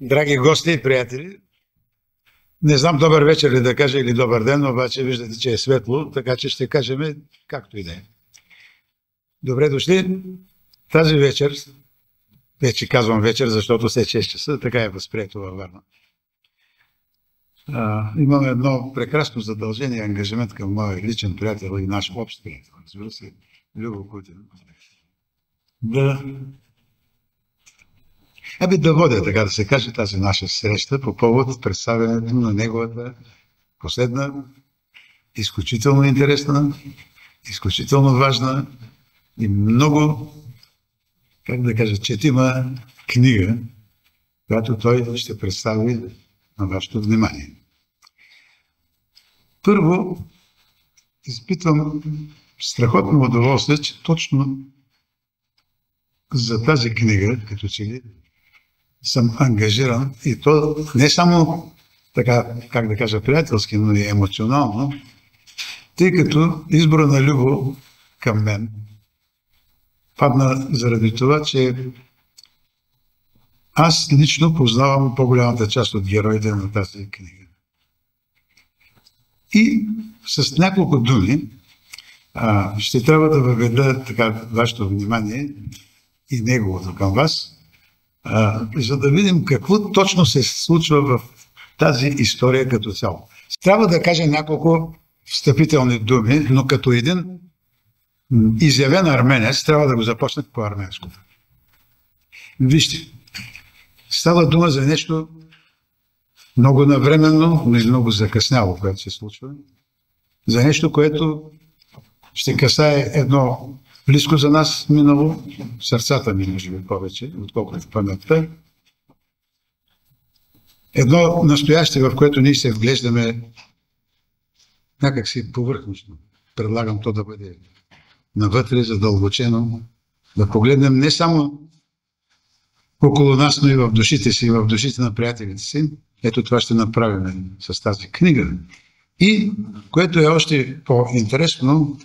Драги гости и приятели, не знам добър вечер ли да кажа или добър ден, обаче виждате, че е светло, така че ще кажем както и да е. Добре дошли. Тази вечер, вече казвам вечер, защото след 6 часа, така е възприето във Варна. Имаме едно прекрасно задължение и ангажимент към моя личен приятел и наш общ приятел, разбира се, Любо Кутин. Да водя, така да се каже, тази наша среща по повод представянето на неговата последна, изключително интересна, изключително важна и много, как да кажа, четима книга, която той ще представи на вашето внимание. Първо, изпитвам страхотно удоволствие, че точно за тази книга, като че ли, съм ангажиран и то не само така, как да кажа, приятелски, но и емоционално, тъй като избора на Любо към мен падна заради това, че аз лично познавам по-голямата част от героите на тази книга. И с няколко думи ще трябва да въведа така вашето внимание и неговото към вас, за да видим какво точно се случва в тази история като цяло. Трябва да кажа няколко встъпителни думи, но като един изявен арменец трябва да го започнах по арменско. Вижте, става дума за нещо много навременно, но и много закъсняло, което се случва. За нещо, което ще касае едно близко за нас минало, сърцата ми може би повече, отколкото в паметта. Едно настояще, в което ние се вглеждаме някакси повърхностно. Предлагам то да бъде навътре, задълбочено, да погледнем не само около нас, но и в душите си, и в душите на приятелите си. Ето това ще направим с тази книга. И, което е още по-интересно,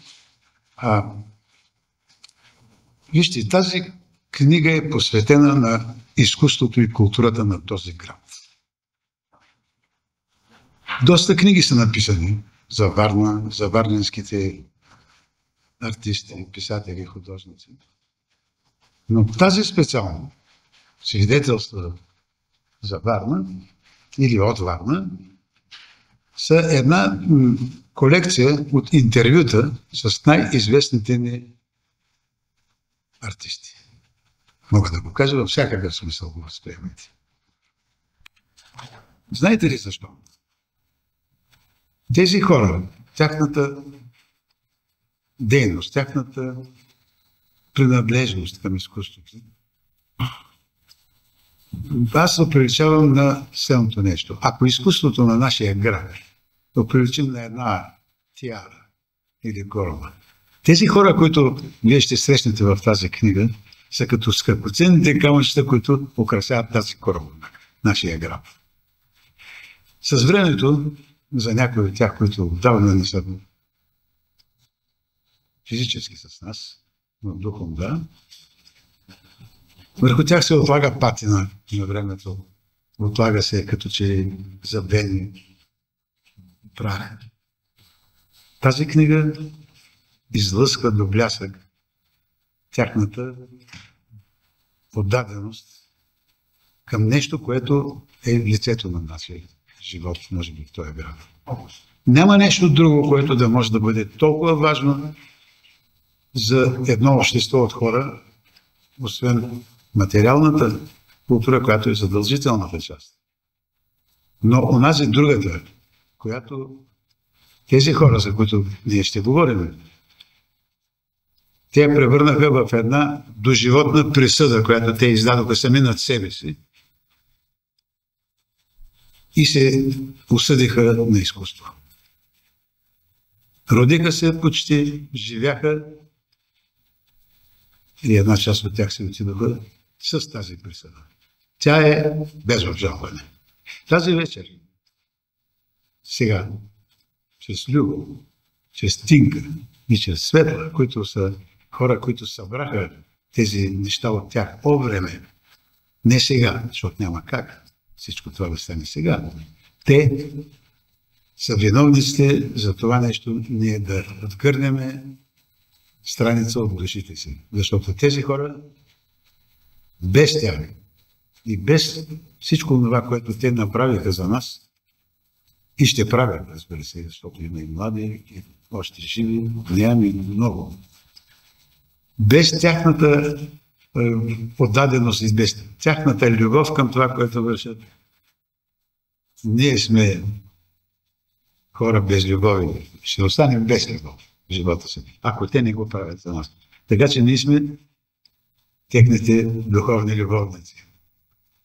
вижте, тази книга е посветена на изкуството и културата на този град. Доста книги са написани за Варна, за варненските артисти, писатели, художници. Но тази специално свидетелства за Варна или от Варна са една колекция от интервюта с най-известните ни артисти. Мога да го кажа във всякакъв смисъл го възприемете. Знаете ли защо? Тези хора, тяхната дейност, тяхната принадлежност към изкуството, аз се приличавам на следното нещо. Ако изкуството на нашия град го приличим на една тиара или короба, тези хора, които вие ще срещнете в тази книга, са като скъпоценните камъчета, които украсяват тази короба, нашия град. С времето, за някои от тях, които отдавна не са физически с нас, но духом да, върху тях се отлага патина на времето. Отлага се като че забвени прах. Тази книга излъсква до блясък тяхната отдаденост към нещо, което е лицето на нашия живот, може би в този град. Няма нещо друго, което да може да бъде толкова важно за едно общество от хора, освен материалната култура, която е задължителната част. Но онази другата, която тези хора, за които ние ще говорим, те я превърнаха в една доживотна присъда, която те издадоха сами над себе си и се осъдиха на изкуство. Родиха се почти, живяха и една част от тях се отидоха с тази присъда. Тя е без обжалване. Тази вечер, сега, чрез Любо, чрез Тинка и чрез Светла, които са хора, които събраха тези неща от тях по време Не сега, защото няма как всичко това да стане сега. Те са виновниците за това нещо, ние да откърнем страница от душите си. Защото тези хора, без тях и без всичко това, което те направиха за нас, и ще правят, разбира се, защото има и млади, и още живи, нямаме много. Без тяхната отдаденост и без тяхната любов към това, което вършат, ние сме хора без любов. Ще останем без любов в живота си, ако те не го правят за нас. Така че ние сме техните духовни любовници.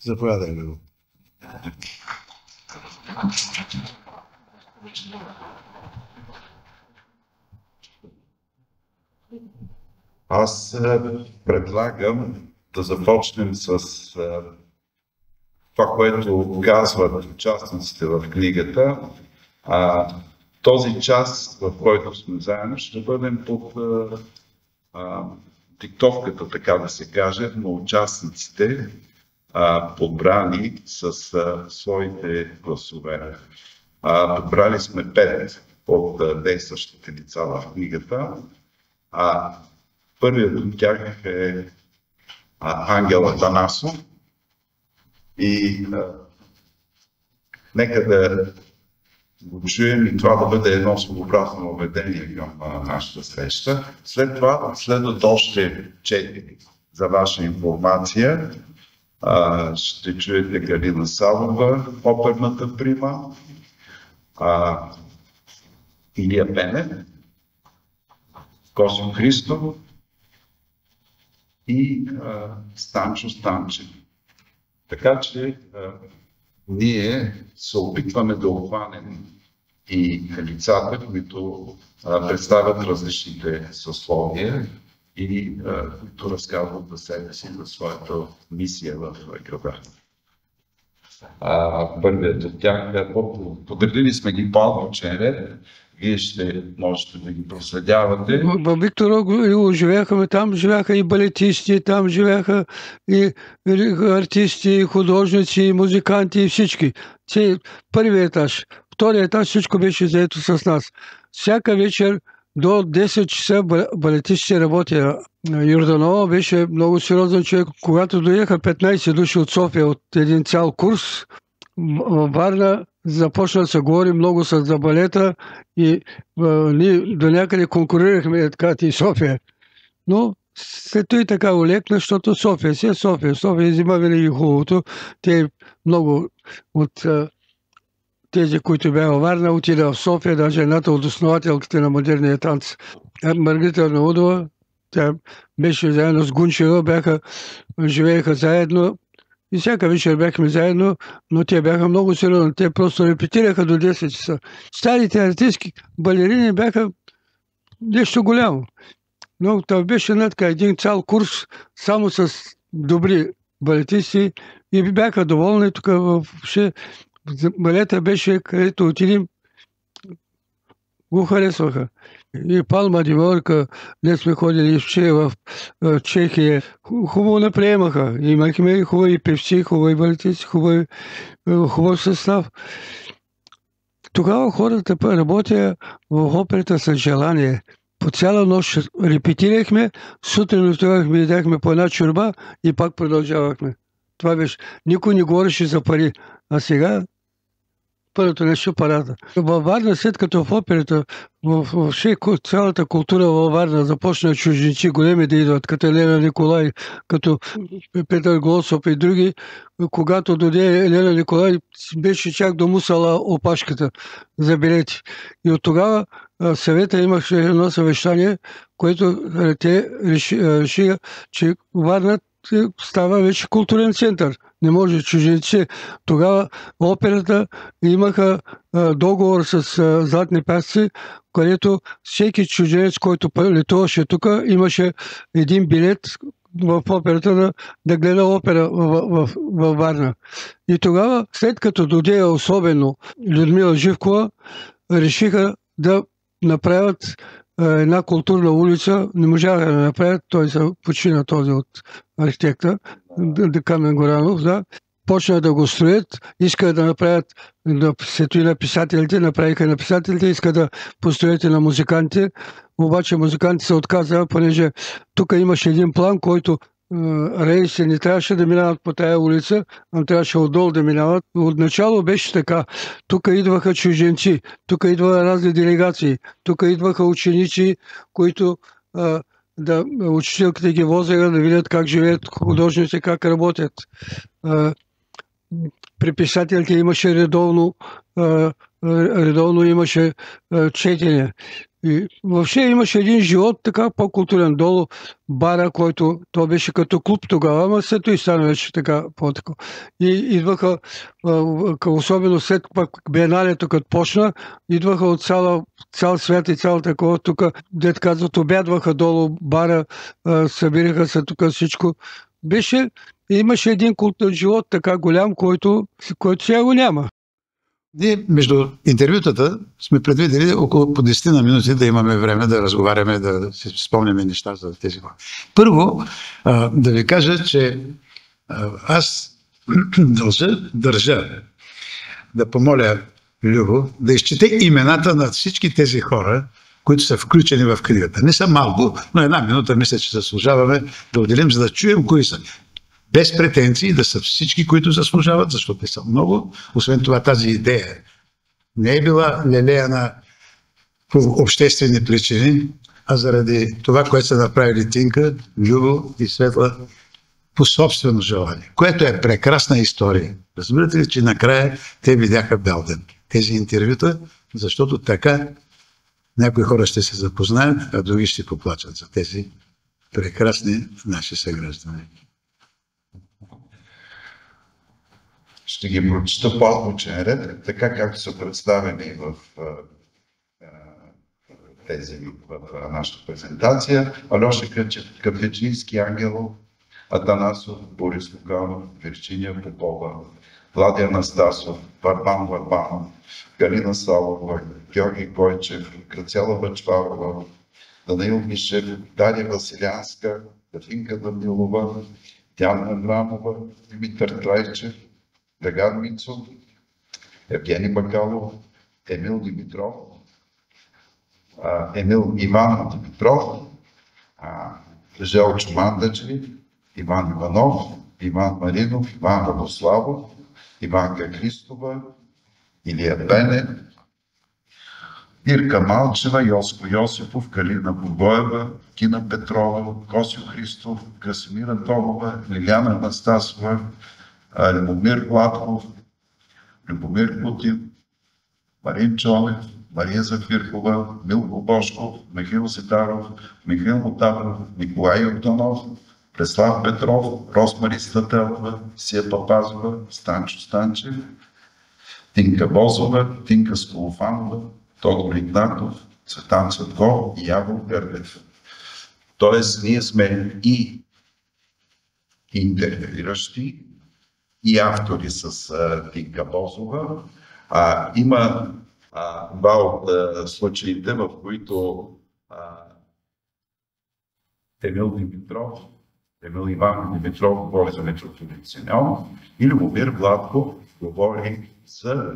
Заповядай, любов. Аз предлагам да започнем с това, което казват участниците в книгата. Този час, в който сме заедно, ще бъдем под диктовката, така да се каже, на участниците, подбрани с своите гласове. Подбрали сме 5 от действащите лица в книгата. Първият от тях е Ангел Атанасов. И нека да го чуем и това да бъде едно своеобразно въведение към нашата среща. След това следват още 4. За ваша информация ще чуете Галина Савова, оперната прима, Илия Пенев, Косио Христов и Станчо Станчев. Така че ние се опитваме да обхванем и лицата, които представят различните съсловия и които разказват за себе си за своята мисия в града. Първият от тях, подредили сме ги по алфабетен ред, вие ще можете да ги проследявате. В Викторово живеехме там, живееха и балетисти, там живееха и артисти, и художници, и музиканти, и всички. Първият етаж, вторият етаж, всичко беше заето с нас. Всяка вечер до 10 часа балетистите работеха. Йорданова беше много сериозен човек. Когато доеха 15 души от София от един цял курс, във Варна започна да се говори много за балета и ние до някъде конкурирахме така и София. Но след това и така олекна, защото София си е София. София взима винаги хубавото. Те много от тези, които бяха във Варна, отида в София, даже едната от основателките на модерния танц. Маргарита Арнаудова, тя беше заедно с Гунчева, живееха заедно и всяка вечер бяхме заедно, но те бяха много сериозни. Те просто репетираха до 10 часа. Старите артистки балерини бяха нещо голямо. Но това беше един цял курс само с добри балетисти и бяха доволни. Тук въобще балета беше, където отидем, го харесваха. И Палма Диморка, не сме ходили в Чехия, хубаво наприемаха. Имахме и хубави певци, хубави балетисти, хубав състав. Тогава хората работеха в операта с желание. По цяла нощ репетирахме, сутрин отивахме, ядяхме по една чорба и пак продължавахме. Това беше. Никой не говореше за пари. А сега първото нещо парата. Във Варна, след като в операта, въобще цялата култура във Варна започна чужденци големи да идват, като Елена Николай, като Петър Глосов и други. Когато дойде Елена Николай, беше чак до мусала опашката за билети. И от тогава съвета имаше едно съвещание, което те решиха, че Варна става вече културен център. Не може чужденци. Тогава операта имаха договор с Златни пясъци, където всеки чужденец, който летуваше тук, имаше един билет в операта да гледа опера във Варна. И тогава, след като дойде особено Людмила Живкова, решиха да направят една културна улица. Не можаха да направят, той се почина този от архитекта. Камен Горанов, да. Почна да го строят, иска да направят, сето и на писателите, направиха на писателите, иска да построят и на музикантите, обаче музикантите се отказаха, понеже тук имаше един план, който рейси не трябваше да минават по тая улица, а трябваше отдолу да минават. Отначало беше така. Тук идваха чужденци, тук идваха разни делегации, тук идваха ученици, които учителките ги возеха да видят как живеят художници, как работят. При писателите имаше редовно имаше четене. И въобще имаше един живот така по-културен. Долу бара, който то беше като клуб тогава, ама след това и стана вече така по-тако. И идваха, особено след пък биеналето като почна, идваха от цял свят и цял такова тук, дет казват, обядваха долу бара, събираха се тук всичко. Имаше един културен живот така голям, който сега го няма. Ние между интервютата сме предвидели около по 10 на минути да имаме време да разговаряме, да си спомняме неща за тези хора. Първо, да ви кажа, че аз държа да помоля Любо да изчете имената на всички тези хора, които са включени в книгата. Не са малко, но една минута мисля, че заслужаваме да отделим, за да чуем кои са. Без претенции да са всички, които заслужават, защото те са много. Освен това, тази идея не е била лелеяна по обществени причини, а заради това, което са направили Тинка, Любо и Светла по собствено желание, което е прекрасна история. Разбирате ли, че накрая те видяха Белден. Тези интервюта, защото така някои хора ще се запознаят, а други ще поплачат за тези прекрасни наши съграждани. Ще ги прочета по азбучен ред, така както са представени в нашата презентация. Алеша Кафечински, Ангелов, Атанасов, Борис Луганов, Вирчиния Попова, Влади Анастасов, Варбан Варбанов, Галина Салова, Георги Гойчев, Грацела Бъчварова, Данаил Мишев, Дария Василянска, Кафинка Данилова, Диана Аврамова, Димитър Трайчев, Драган Мицов, Евгений Бакалов, Емил Димитров, Емил Иван Димитров, Желчо Мандаджи, Иван Иванов, Иван Маринов, Иван Радославов, Иванка Христова, Илия Бене, Ирка Малчева, Йоско Йосипов, Калина Богоева, Кина Петрова, Косио Христов, Красимира Антонова, Лиляна Анастасова, Любомир Владков, Любомир Путин, Марин Чонев, Мария Зафиркова, Милко Бошков, Михаил Зидаров, Михаил Мотавров, Николай Йорданов, Преслав Петров, Росмари Стателова, Сия Папазова, Станчо Станчев, Тинка Бозова, Тинка Сколофанова, Тодор Игнатов, Цветан Цветков и Явор Гърдев. Тоест, ние сме и интервюиращи, и автори с Тинка Бозова. Има два от случаите, в които Емил Димитров, Емил Иван Димитров говори за метрополитен и Любомир Владков говори за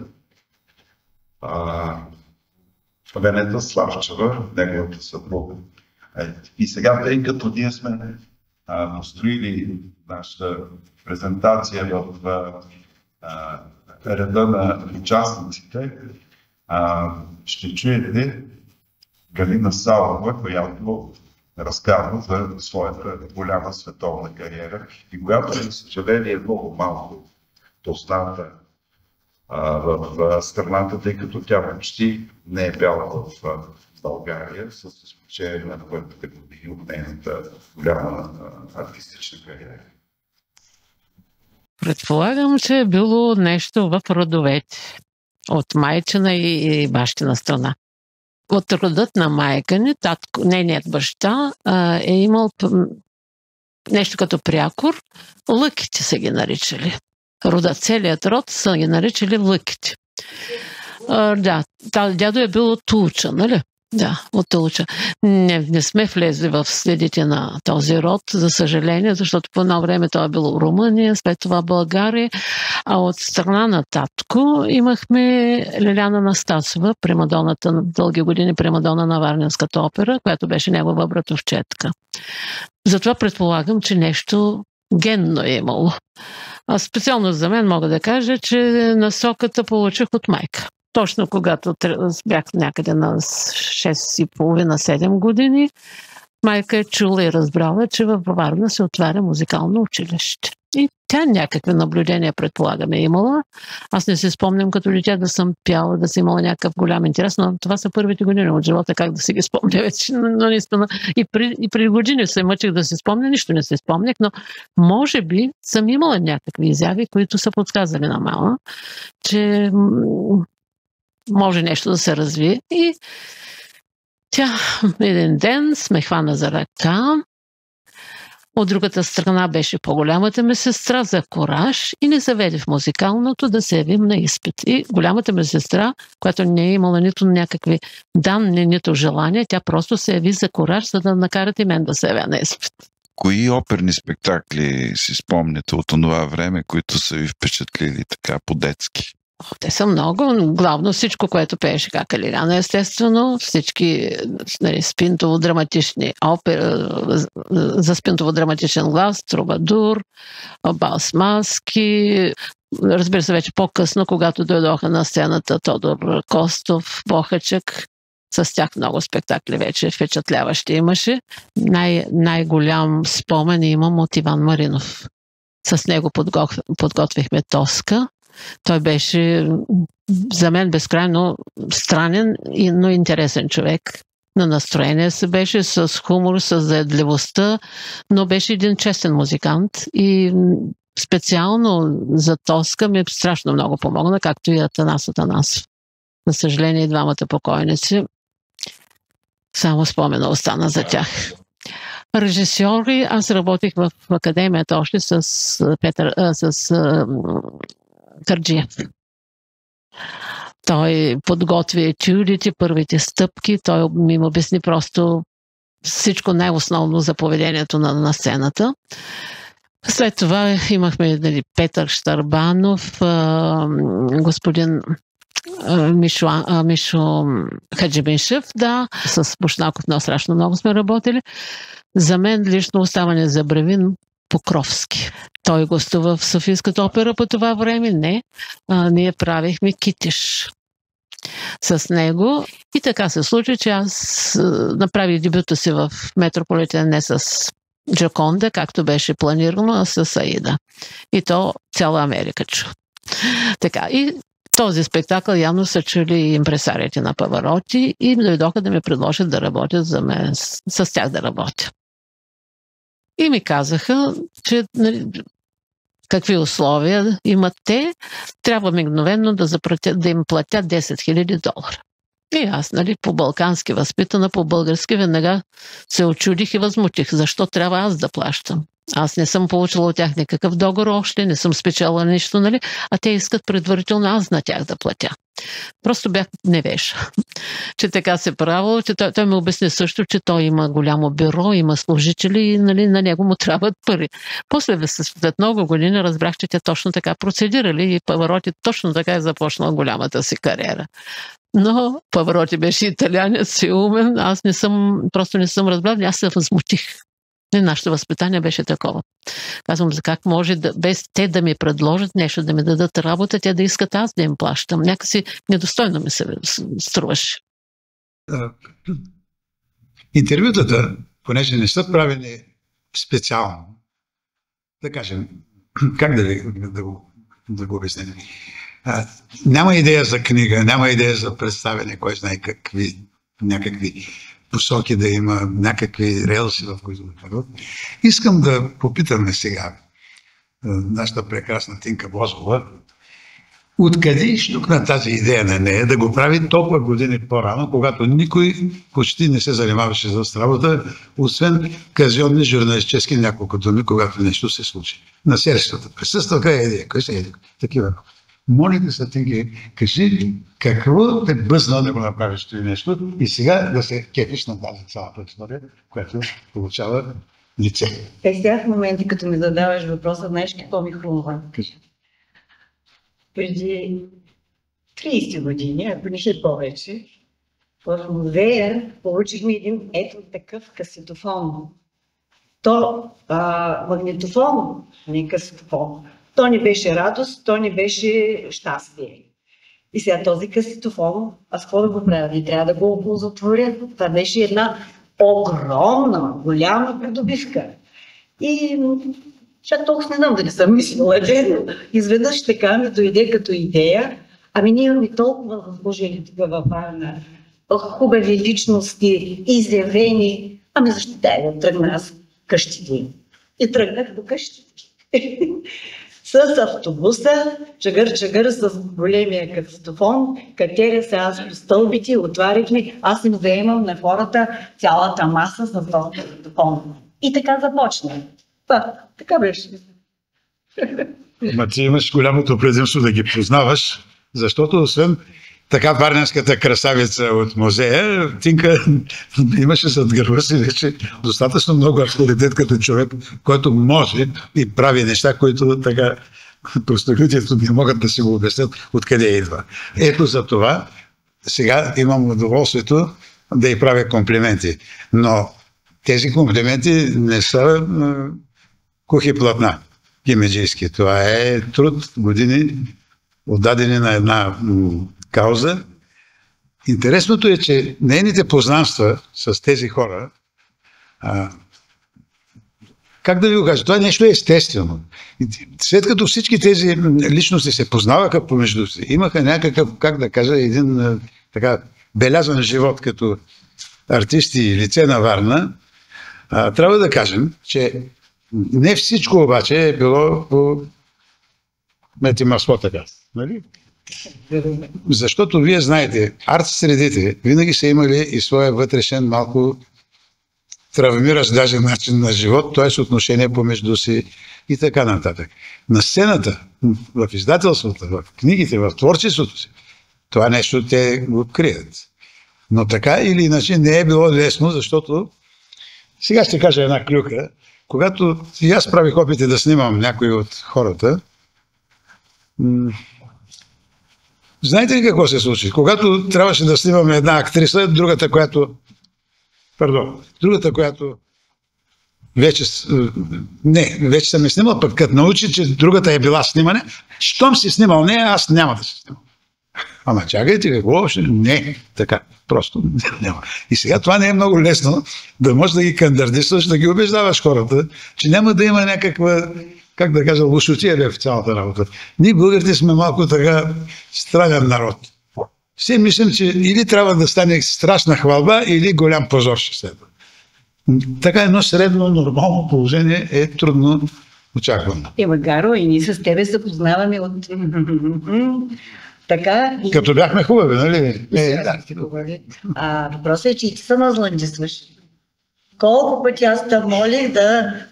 Венета Славчева, неговата съпруга. И сега, тъй като ние сме построили нашата презентация в реда на участниците, ще чуете Галина Салова, която разказва за своята голяма световна кариера и която, за съжаление, е много малко позната в страната, тъй като тя почти не е бяла в България, с изключение на първите години от нейната голяма артистична кариера. Предполагам, че е било нещо в родовете. От майчина и бащина страна. От родът на майка ни, нейният баща е имал нещо като прякор. Лъките са ги наричали. Целият род са ги наричали лъките. Да, дядо е бил от Тулча, нали? Да, от Тулча. Не сме влезли в следите на този род, за съжаление, защото по едно време това е било Румъния, след това България, а от страна на татко имахме Лиляна Настасова, примадоната на дълги години, примадона на Варненската опера, която беше негова братовчетка. Затова предполагам, че нещо генно е имало. А специално за мен мога да кажа, че насоката получих от майка. Точно когато бях някъде на 6,5-7 години, майка е чула и разбрала, че във Варна се отваря музикално училище. И тя някакви наблюдения, предполагаме, имала. Аз не си спомням като дете да съм пяла, да си имала някакъв голям интерес, но това са първите години от живота, как да си ги спомня вече. Но наистина и при години се мъчих да си спомня, нищо не си спомнях, но може би съм имала някакви изяви, които са подсказали на мама, че може нещо да се развие. И тя един ден сме хвана за ръка. От другата страна беше по-голямата ми сестра за кораж и ни заведе в музикалното да се явим на изпит. И голямата ми сестра, която не е имала нито някакви данни, нито желания, тя просто се яви за кораж, за да накарат и мен да се явя на изпит. Кои оперни спектакли си спомняте от това време, които са ви впечатлили така по-детски? Те са много. Главно всичко, което пееше как Лиляна, естествено. Всички спинтово-драматични опери, за спинтово-драматичен глас, Трубадур, Балс маски. Разбира се, вече по-късно, когато дойдоха на сцената Тодор Костов, Бохачък, с тях много спектакли вече впечатляващи имаше. Най-голям спомен имам от Иван Маринов. С него подготвихме Тоска. Той беше за мен безкрайно странен, но интересен човек. На настроение се беше, с хумор, с заедливостта, но беше един честен музикант и специално за Тоска ми страшно много помогна, както и Атанас Атанасов. За съжаление, двамата покойници, само спомена остана за тях. Режисьори, аз работих в академията още с Кърджиев. Той подготви етюдите, първите стъпки, той ми обясни просто всичко най-основно за поведението на сцената. След това имахме Петър Щърбанов, господин Мишо Хаджибиншев, да, с Бушнаков много страшно много сме работили. За мен лично остава незабравим Покровски. Той гостува в Софийската опера по това време. Не. Ние правихме Китиш с него. И така се случи, че аз направих дебюта си в Метрополитен не с Джоконда, както беше планирано, а с Аида. И то цяла Америка чу. Така. И този спектакъл явно са чули импресариите на Павароти и дойдоха да ми предложат да работя за мен, с тях да работя. И ми казаха, че какви условия имат те, трябва мигновено да им платят $10,000. И аз, по-балкански възпитана, по-български, веднага се очудих и възмутих. Защо трябва аз да плащам? Аз не съм получила от тях никакъв договор още, не съм спечела нищо, а те искат предварително аз на тях да платя. Просто бях невеж, че така се правило, че той ми обясни също, че той има голямо бюро, има служители и на него му трябват пари. После, след много години, разбрах, че те точно така процедирали и Павароти точно така е започнал голямата си кариера. Но Павароти беше италянец и умен, аз просто не съм разбрал, аз се възмутих. И нашето възпитание беше такова. Казвам, как може без те да ми предложат нещо, да ми дадат работа, те да искат аз да им плащам. Някакси недостойно ми се струваше. Интервютата, понеже не са правени специално, да кажем, как да го обясня? Няма идея за книга, няма идея за представяне, кой знае някакви посоки да има, някакви релси, в които да върват. Искам да попитаме сега нашата прекрасна Тинка Бозова, откъде изтукна тази идея на нея да го прави толкова години по-рано, когато никой почти не се занимаваше с работа, освен казионни журналистически няколко думи, когато нещо се случи. На сервисата присъстваха идея, кои са идея, такива. Моля те се, Тинки, кажи какво те бъзна да го направиш това нещо и сега да се кефиш на тази цялата история, която получава лице. Сега в моменти, като ми задаваш въпроса, знаеш какво ми хрумва? Кажи. Преди 30 години, ако не ще повече, в музея получихме един ето такъв касетофон. То магнитофон, не касетофон. То не беше радост, то не беше щастие. И сега този касетофон, аз какво да го правя? Не трябва да го оползотворя. Това беше една огромна, голяма придобивка. И чак толкова не знам дали съм мислила, че изведнъж така ми дойде като идея. Ами ние имаме толкова възложили тук във Варна, хубави личности, изявени. Ами защо да тръгна аз къщите? И тръгнах до къщите. С автобуса, чагър с големия касетофон, катеря се аз по стълбите, отварихме, аз им заемам на хората цялата маса с този касетофон. И така започна. Така беше. Ма ти имаш голямото предимство да ги познаваш, защото освен така варненската красавица от музея, Тинка имаше зад гърба си вече достатъчно много авторитет като човек, който може и прави неща, които така простолюдието не могат да си го обяснят откъде идва. Ето за това сега имам удоволствието да й правя комплименти. Но тези комплименти не са кухи платна гимеджийски. Това е труд, години отдадени на една кауза. Интересното е, че нейните познанства с тези хора, как да ви го кажа, това е нещо естествено. След като всички тези личности се познаваха помежду си, имаха някакъв, как да кажа, един така белязан живот като артисти и лице на Варна, трябва да кажем, че не всичко обаче е било по мети масло така. Нали? Защото вие знаете, арт-средите винаги са имали и своя вътрешен малко травмиращ даже начин на живот, т.е. отношение помежду си и така нататък. На сцената, в издателството, в книгите, в творчеството си, това нещо те го крият. Но така или иначе не е било лесно, защото сега ще кажа една клюка. Когато и аз правих опити да снимам някои от хората, знаете ли какво се случи? Когато трябваше да снимаме една актриса, другата, която вече съм я снимал, пък като научи, че другата е била снимане, щом си снимал нея, аз няма да се снимам. Ама чакайте, какво? Не, така, просто няма. И сега това не е много лесно, да можеш да ги кандардисваш, да ги убеждаваш хората, че няма да има някаква, как да кажа, лошотия в цялата работа. Ние българите сме малко така странен народ. Все мислим, че или трябва да стане страшна хвалба, или голям позор ще следва. Така едно средно, нормално положение е трудно очаквано. Гаро, и ние с тебе се познаваме от... Така... Като бяхме хубави, нали? Въпросът е, че и ти се назлънчестваш. Колко пъти аз те молих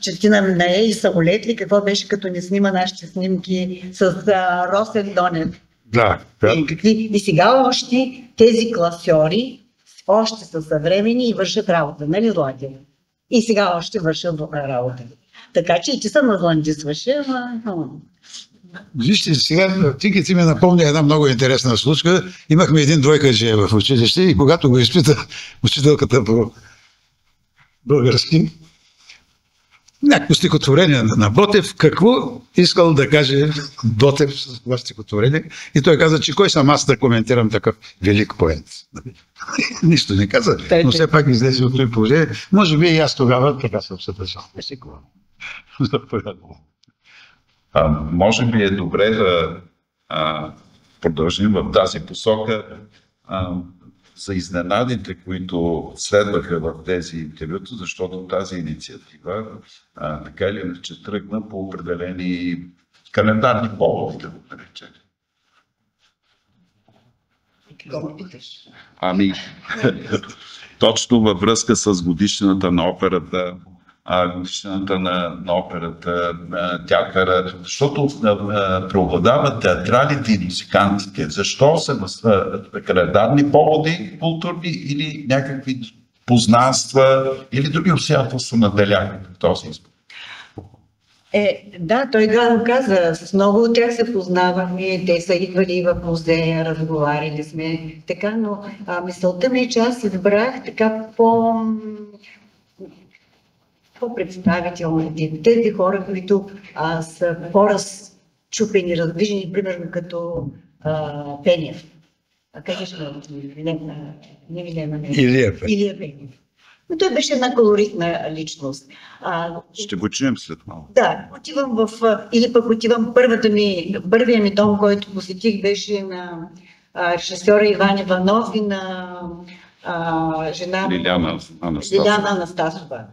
че ти на нея и самолет ли, какво беше като не снима нашите снимки с Росен Донев. Да. И сега още тези класьори още са съвремени и вършат работа, нали, Златя? И сега още вършат работа. Така че и ти се назлънчестваше, Вижте, сега ти ми напомня една много интересна случка. Имахме един двойкаджия в училище и когато го изпита учителката по български, някакво стихотворение на Ботев, какво искал да каже Ботев с това стихотворение. И той каза, че кой съм аз да коментирам такъв велик поет. Нищо не каза, но все пак излезе от това положение. Може би и аз тогава така съм се държал. Може би е добре да продължим в тази посока за изненадите, които следваха в тези интервюта, защото тази инициатива така или иначе тръгна по определени календарни поводи, да го наречем. Точно във връзка с годишнината на операта годишната на операта Тякара, защото преобладават театралите и музикантите. Защо са календарни поводи културни или някакви познанства или други обстоятелства наделяха в този избор? Да, той го каза. С много от тях се познаваме, те са идвали в музея, разговаряли сме, така, но мисълта ми е, че аз избрах така по-представителни тип. Тези хора, които са по-разчупени, раздвижени, примерно като Пенев. Как беше Илия Пенев. Но той беше една колоритна личност. Ще го чуем след малко. Да, или пък отивам първия ми дом, който посетих, беше на режисьора Иван Иванов и на жена Лиляна Анастасова.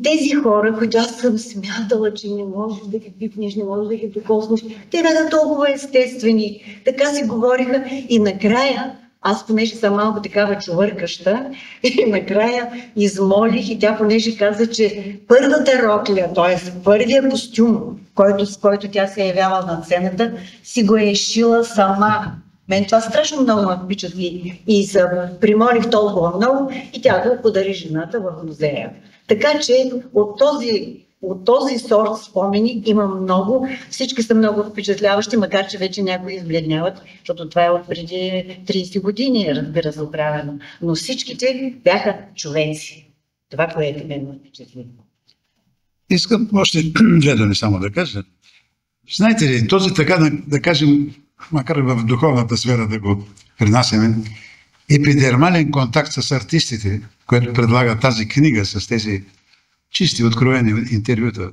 Тези хора, които аз съм смятала, че не можеш да ги пипнеш, не можеш да ги докоснеш, те бяха толкова естествени, така си говориха и накрая, аз понеже съм малко такава чувъркаща, и накрая измолих и тя понеже каза, че първата рокля, т.е. първия костюм, с който тя се е явяла на сцената, си го е шила сама. Мен това страшно много ме впечатли и се примолих толкова много и тя го подари жената в музея. Така че от този сорт спомени има много. Всички са много впечатляващи, макар че вече някои избледняват, защото това е от преди 30 години, разбира се, правено. Но всичките бяха човеци. Това, което ме впечатли. Искам още две думи само да кажа. Знаете ли, този така, да кажем, макар в духовната сфера да го принасяме, епидермален контакт с артистите, което предлага тази книга с тези чисти, откровени интервюта.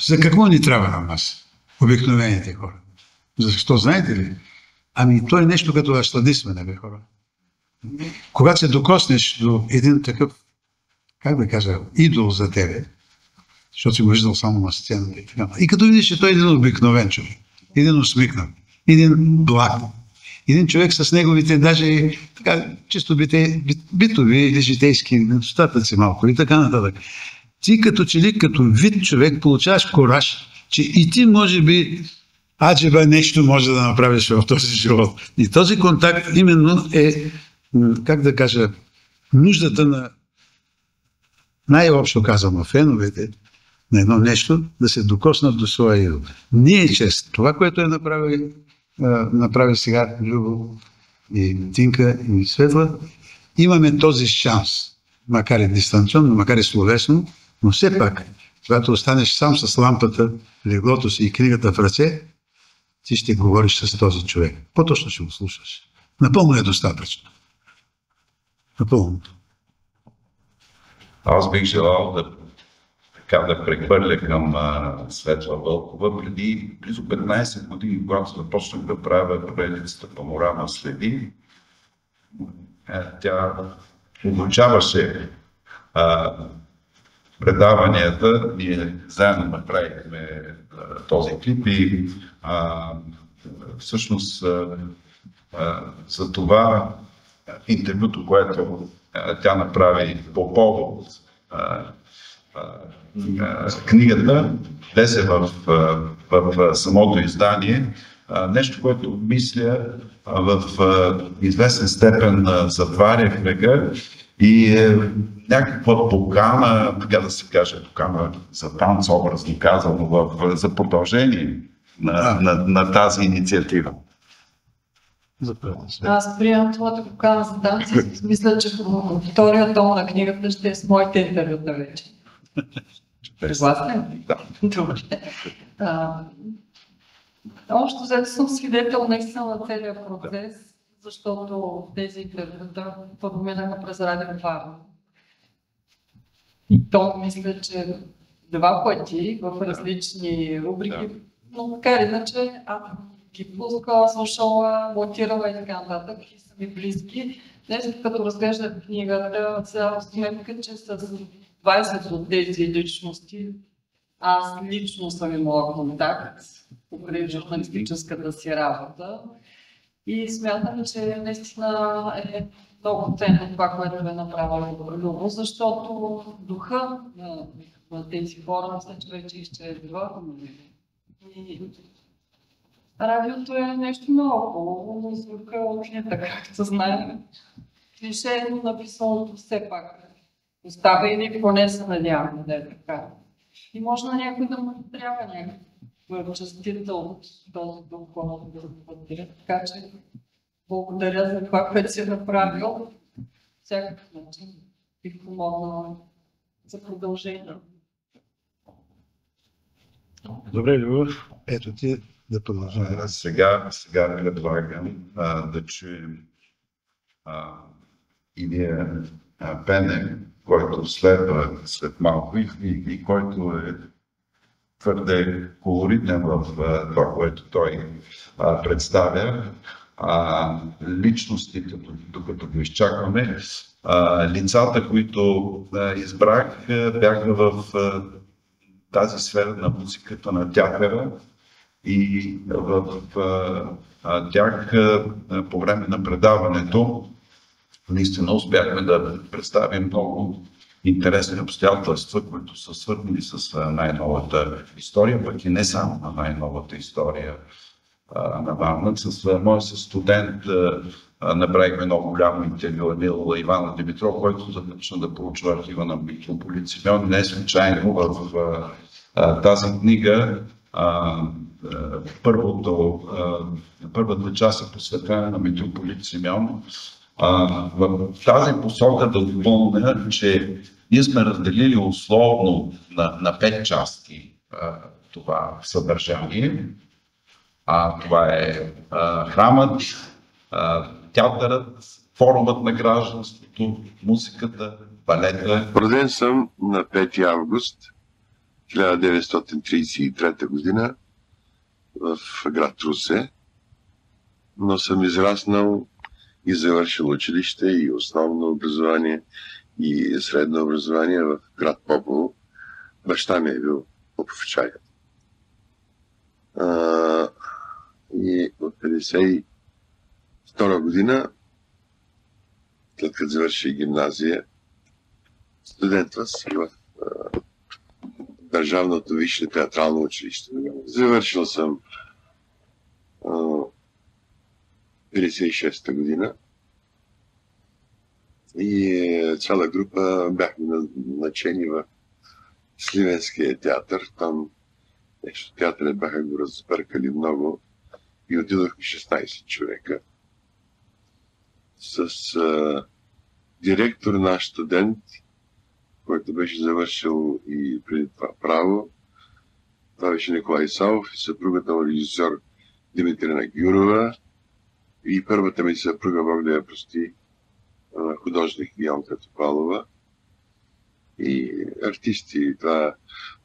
За какво ни трябва на нас, обикновените хора? Защо, знаете ли? Ами то е нещо като ашладисване, бе, хора. Когато се докоснеш до един такъв, как да кажа, идол за тебе, защото си го виждал само на сцената и така. И като видиш, че той е един обикновен човек, един усмихнат, един благ, един човек с неговите даже така чисто битови или житейски недостатъци малко и така нататък. Ти като че ли, като вид човек, получаваш кораж, че и ти може би аджеба нещо може да направиш в този живот. И този контакт именно е, как да кажа, нуждата на, най-общо казано, феновете на едно нещо, да се докоснат до своя идол. Не е чест. Това, което направи сега Любо и Тинка и Светла, имаме този шанс, макар и дистанционно, макар и словесно, но все пак, когато останеш сам с лампата, леглото си и книгата в ръце, ти ще говориш с този човек. По-точно ще го слушаш. Напълно е достатъчно. Напълно. Аз бих желал да прехвърля към Светла Вълкова. Преди близо 15 години, когато започнах да правя поредицата Панорама следи, тя обучаваше предаванията. Ние заедно направихме този клип и всъщност за това интервюто, което тя направи по повод книгата, влезе в самото издание, нещо, което мисля в известен степен затваря кръга и някаква покана, така да се каже, покана за танц, образно казано, за продължение на тази инициатива. Аз приемам твоята покана за танц. Мисля, че втория том на книгата ще е с моите интервюта вече. Съгласен? Да. Добре. Общо взето съм свидетел наистина на целият процес, защото тези интервюта проминаха през Радио Варна. И то мисля, че 2 пъти в различни рубрики, но така или иначе аз ги пускала, слушала, монтирала и така нататък и са ми близки. Днес, като разглеждах книгата, цяла сметка, че с 20 от тези личности аз лично съм имала контакт покрай журналистическата си работа и смятам, че наистина е много ценно това, което е направено Любо, защото духа на тези хора, мисля, че вече изчезва. И радиото е нещо много хубаво, музика учнята, както знаем. Клишено написаното все пак остава или поне се надяваме да е така. И може на някой да му трябва някаква частица от този дух, който да го подбира. Така че благодаря за това, което си направил. Всякакъв начин бих помогнала за продължение. Добре, Любов, ето ти да продължим. Сега предлагам да чуем Илия Пенев, който следва след малко и който е твърде колоритен в това, което той представя. Личностите, докато го изчакваме, лицата, които избрах, бяха в тази сфера на музиката, на театъра, и в тях по време на предаването наистина успяхме да представим много интересни обстоятелства, които са свързани с най-новата история, пък и не само на най-новата история на Варна. С моя студент направихме много голямо интервю, Емил Иванов Димитров, който започна да проучва архива на митрополит Симеон. Не случайно в тази книга първата част е посветена на митрополит Симеон. В тази посока да допълня, че ние сме разделили условно на 5 части това съдържание. Това е храмът, театърът, форумът на гражданството, музиката, балета. Роден съм на 5 август 1933 година в град Русе, но съм израснал и завършил училище и основно образование и средно образование в град Попово. Баща ми е бил поповчанин. И от 52 година, след като завърши гимназия, студентва си в Държавното висше театрално училище. Завършил съм 56-та година и цяла група бяхме начени в Сливенския театър. Там нещо театъра бяха го разбъркали много и отидохме 16 човека. С директор, наш студент, който беше завършил и преди това право. Това беше Николай Савов и съпругата му режисьор Димитрина Гюрова и първата ми съпруга, Бог да я прости, художник Йонка Топалова и артисти. Това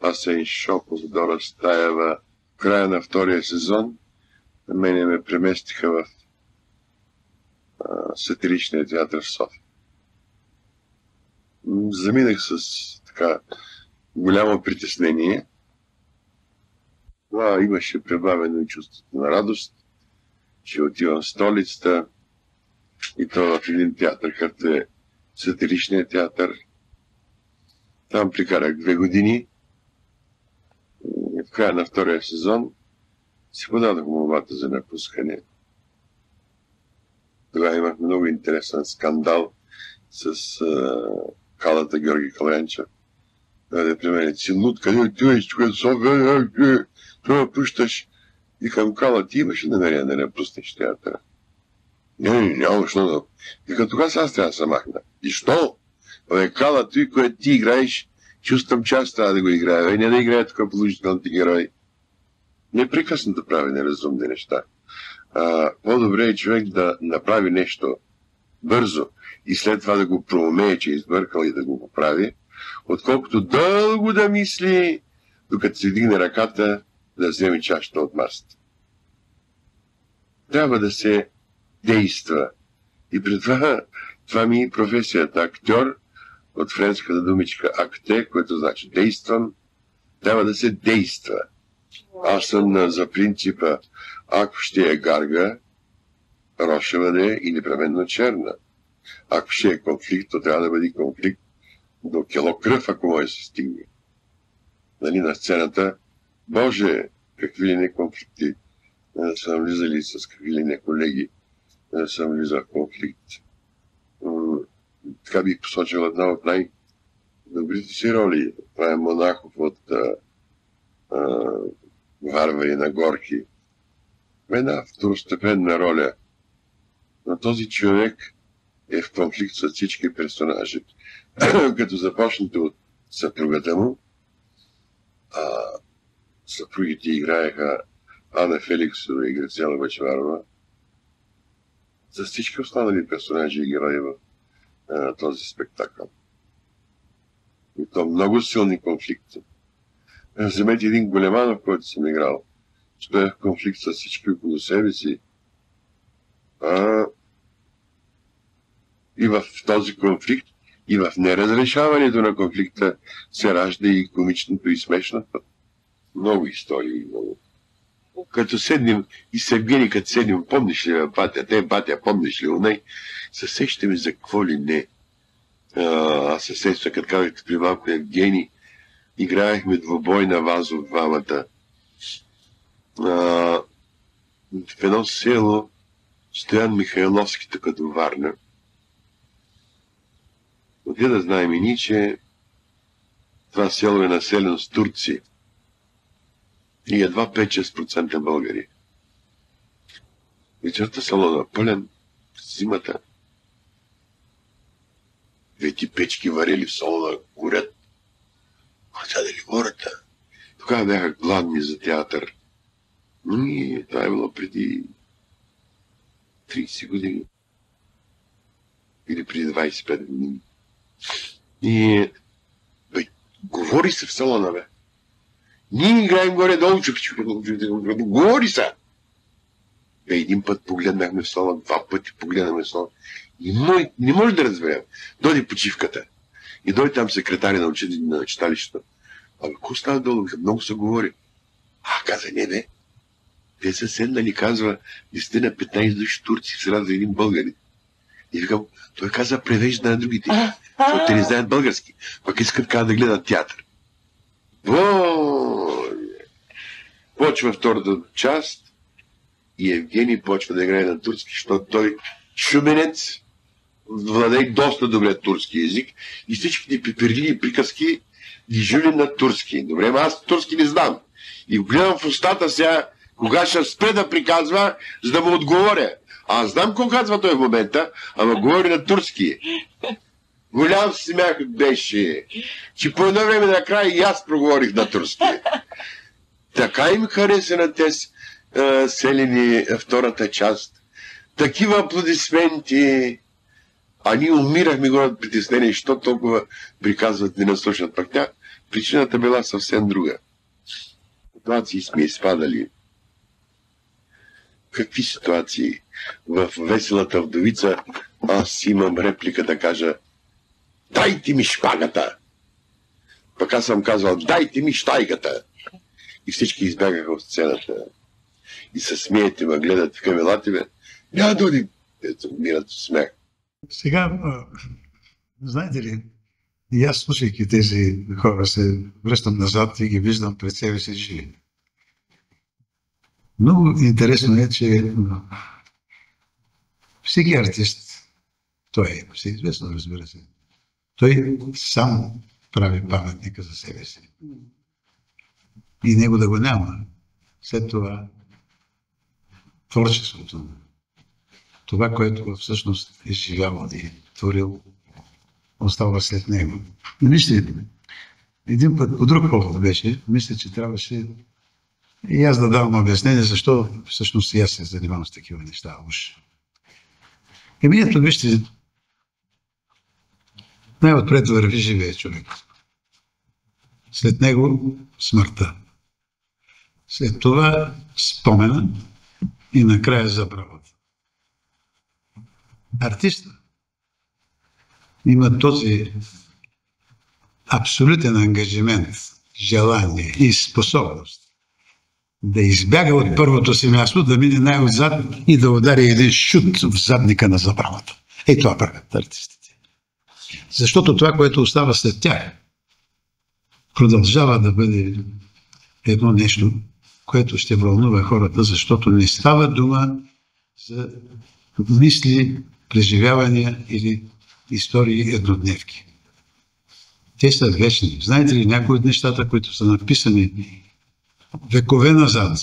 Асен Шопов, Дора Стаева. В края на втория сезон на мене ме преместиха в сатиричния театър в София. Заминах с така голямо притеснение. Това имаше прибавено и чувството на радост, че отивам в столицата и то в един театър, като е сатиричният театър. Там прикарах 2 години. И в края на втория сезон си подадох молбата за напускане. Тогава имах много интересен скандал с калата Георги Калянчев. Да при мен си луд, къде отиваш, тук в София, това напущаш. Викам, Кала, ти имаш ли намерение да напуснеш театъра? Няма, защото. Викам, тогава аз трябва да се махна. И що? Абе, Кала, той, което ти играеш, чувствам, че аз трябва да го играя. Не да играя тук положителните герои. Непрекъснато прави неразумни неща. По-добре е човек да направи нещо бързо и след това да го проумее, че е избъркал и да го поправи, отколкото дълго да мисли, докато се вдигне ръката да вземе чашата от масата. Трябва да се действа. И при това ми е професията актьор, от френската думичка акте, което значи действам, трябва да се действа. Аз съм за принципа, ако ще е гарга, рошева да е и непременно черна. Ако ще е конфликт, то трябва да бъде конфликт до кило кръв, ако може да се стигне. Нали, на сцената, Боже, какви ли не конфликти съм влизали с какви ли не колеги, съм влизал в конфликт. Така бих посочил една от най-добрите си роли. Това е Монахов от Варвари на Горки. Една второстепенна роля. Но този човек е в конфликт с всички персонажи. Като започнете от съпругата му, съпругите играеха Ана Феликсова и Грациела Бъчварова. За всички останали персонажи и герои в този спектакъл. И то много силни конфликти. Вземете един Големанов, който съм играл. Стоя в конфликт с всички около себе си. И в този конфликт, и в неразрешаването на конфликта се ражда и комичното, и смешното. Много истории, много. Като седнем и с Евгений, като седнем, помниш ли Батя? Батя, помниш ли онай? Се сещаме за какво ли не. Аз се сещам, като казах при малко Евгений, играехме двобой на Вазов двамата. В едно село Стоян Михайловски, тук до Варна. Отде да знаем и ние, че това село е населено с турци и едва 5-6% българи. Вечерта село е пълен, зимата. Двете печки варели в Солона горят. Ходили хората. Тогава бяха гладни за театър. Но това е било преди 30 години. Или преди 25 години. И говори се в Солона, бе. Ние играем горе-долу, говори се. Един път погледнахме в Солона, два пъти погледнахме в Солона. И не може да разберем. Дойде почивката. И дойде там секретаря на читалището. Какво става долу? Много се говори. Каза, не, бе. Те са седнали, казва, 10-15 души турци сред за един българин. И викам, той каза, превежда на другите, защото те не знаят български. Пък искат да гледат театър. Почва втората част и Евгений почва да играе на турски, защото той шуменец, владее доста добре турски език и всичките пиперли и приказки ги жули на турски. Добре, но аз турски не знам. И гледам в устата сега, кога ще спре да приказва, за да му отговоря. Аз знам какво казва той в момента, ама говори на турски. Голям смях беше, че по едно време накрая и аз проговорих на турски. Така им хареса на тези селени втората част. Такива аплодисменти. А ние умирахме горе от притеснение, що толкова приказват не наслушат. Пък тя, причината била съвсем друга. Ситуации сме изпадали. Какви ситуации? В Веселата вдовица аз имам реплика да кажа: дайте ми шпагата! Пък аз съм казвал: дайте ми щайгата! И всички избягаха от сцената. И се смеете, ме гледат в камелати, бе. Няма да одим. Ето, умират в смях. Сега, знаете ли, и аз слушайки тези хора се връщам назад и ги виждам пред себе си живи. Много интересно е, че всеки артист, той е всеизвестно, разбира се, той сам прави паметника за себе си. И него да го няма. След това творчеството, това, което всъщност е живял и творил, остава след него. И вижте, един път по друг повод беше, мисля, че трябваше и аз да давам обяснение, защо всъщност и аз се занимавам с такива неща уж. Ето, вижте, най-отпред върви живия човек. След него смъртта. След това спомена и накрая забравата. Артистът има този абсолютен ангажимент, желание и способност да избяга от първото си място, да мине най-отзад и да удари един шут в задника на забравата. Ей, това правят артистите. Защото това, което остава след тях, продължава да бъде едно нещо, което ще вълнува хората, защото не става дума за мисли, преживявания или истории еднодневки. Те са вечни. Знаете ли, някои от нещата, които са написани векове назад,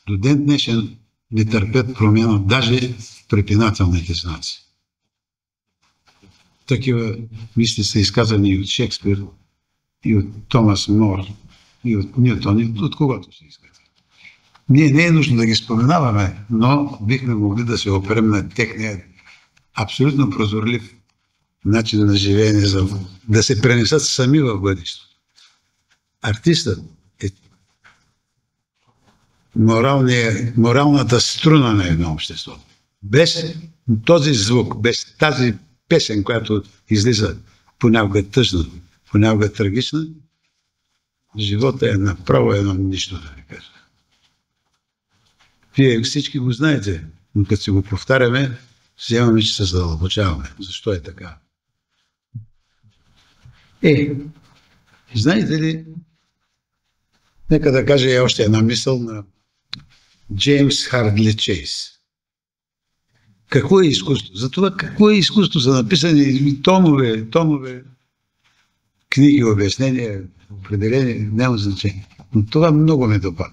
до ден днешен не търпят промяна, даже препинателните знаци. Такива мисли са изказани и от Шекспир, и от Томас Мор, и от Нютон, и от когото се изказва. Ние не е нужно да ги споменаваме, но бихме могли да се опрем на техния абсолютно прозорлив начин на живеене, за да се пренесат сами в бъдещето. Артистът е моралната струна на едно общество. Без този звук, без тази песен, която излиза понякога тъжна, понякога трагична, живота е направо едно нищо, да ви кажа. Вие всички го знаете, но като си го повтаряме, вземаме, че се задълбочаваме. Защо е така? Знаете ли, нека да кажа и още една мисъл на Джеймс Хардли Чейс. Какво е изкуство? За това какво е изкуство са написани тонове книги, обяснения, определени, няма значение. Но това много ме допада.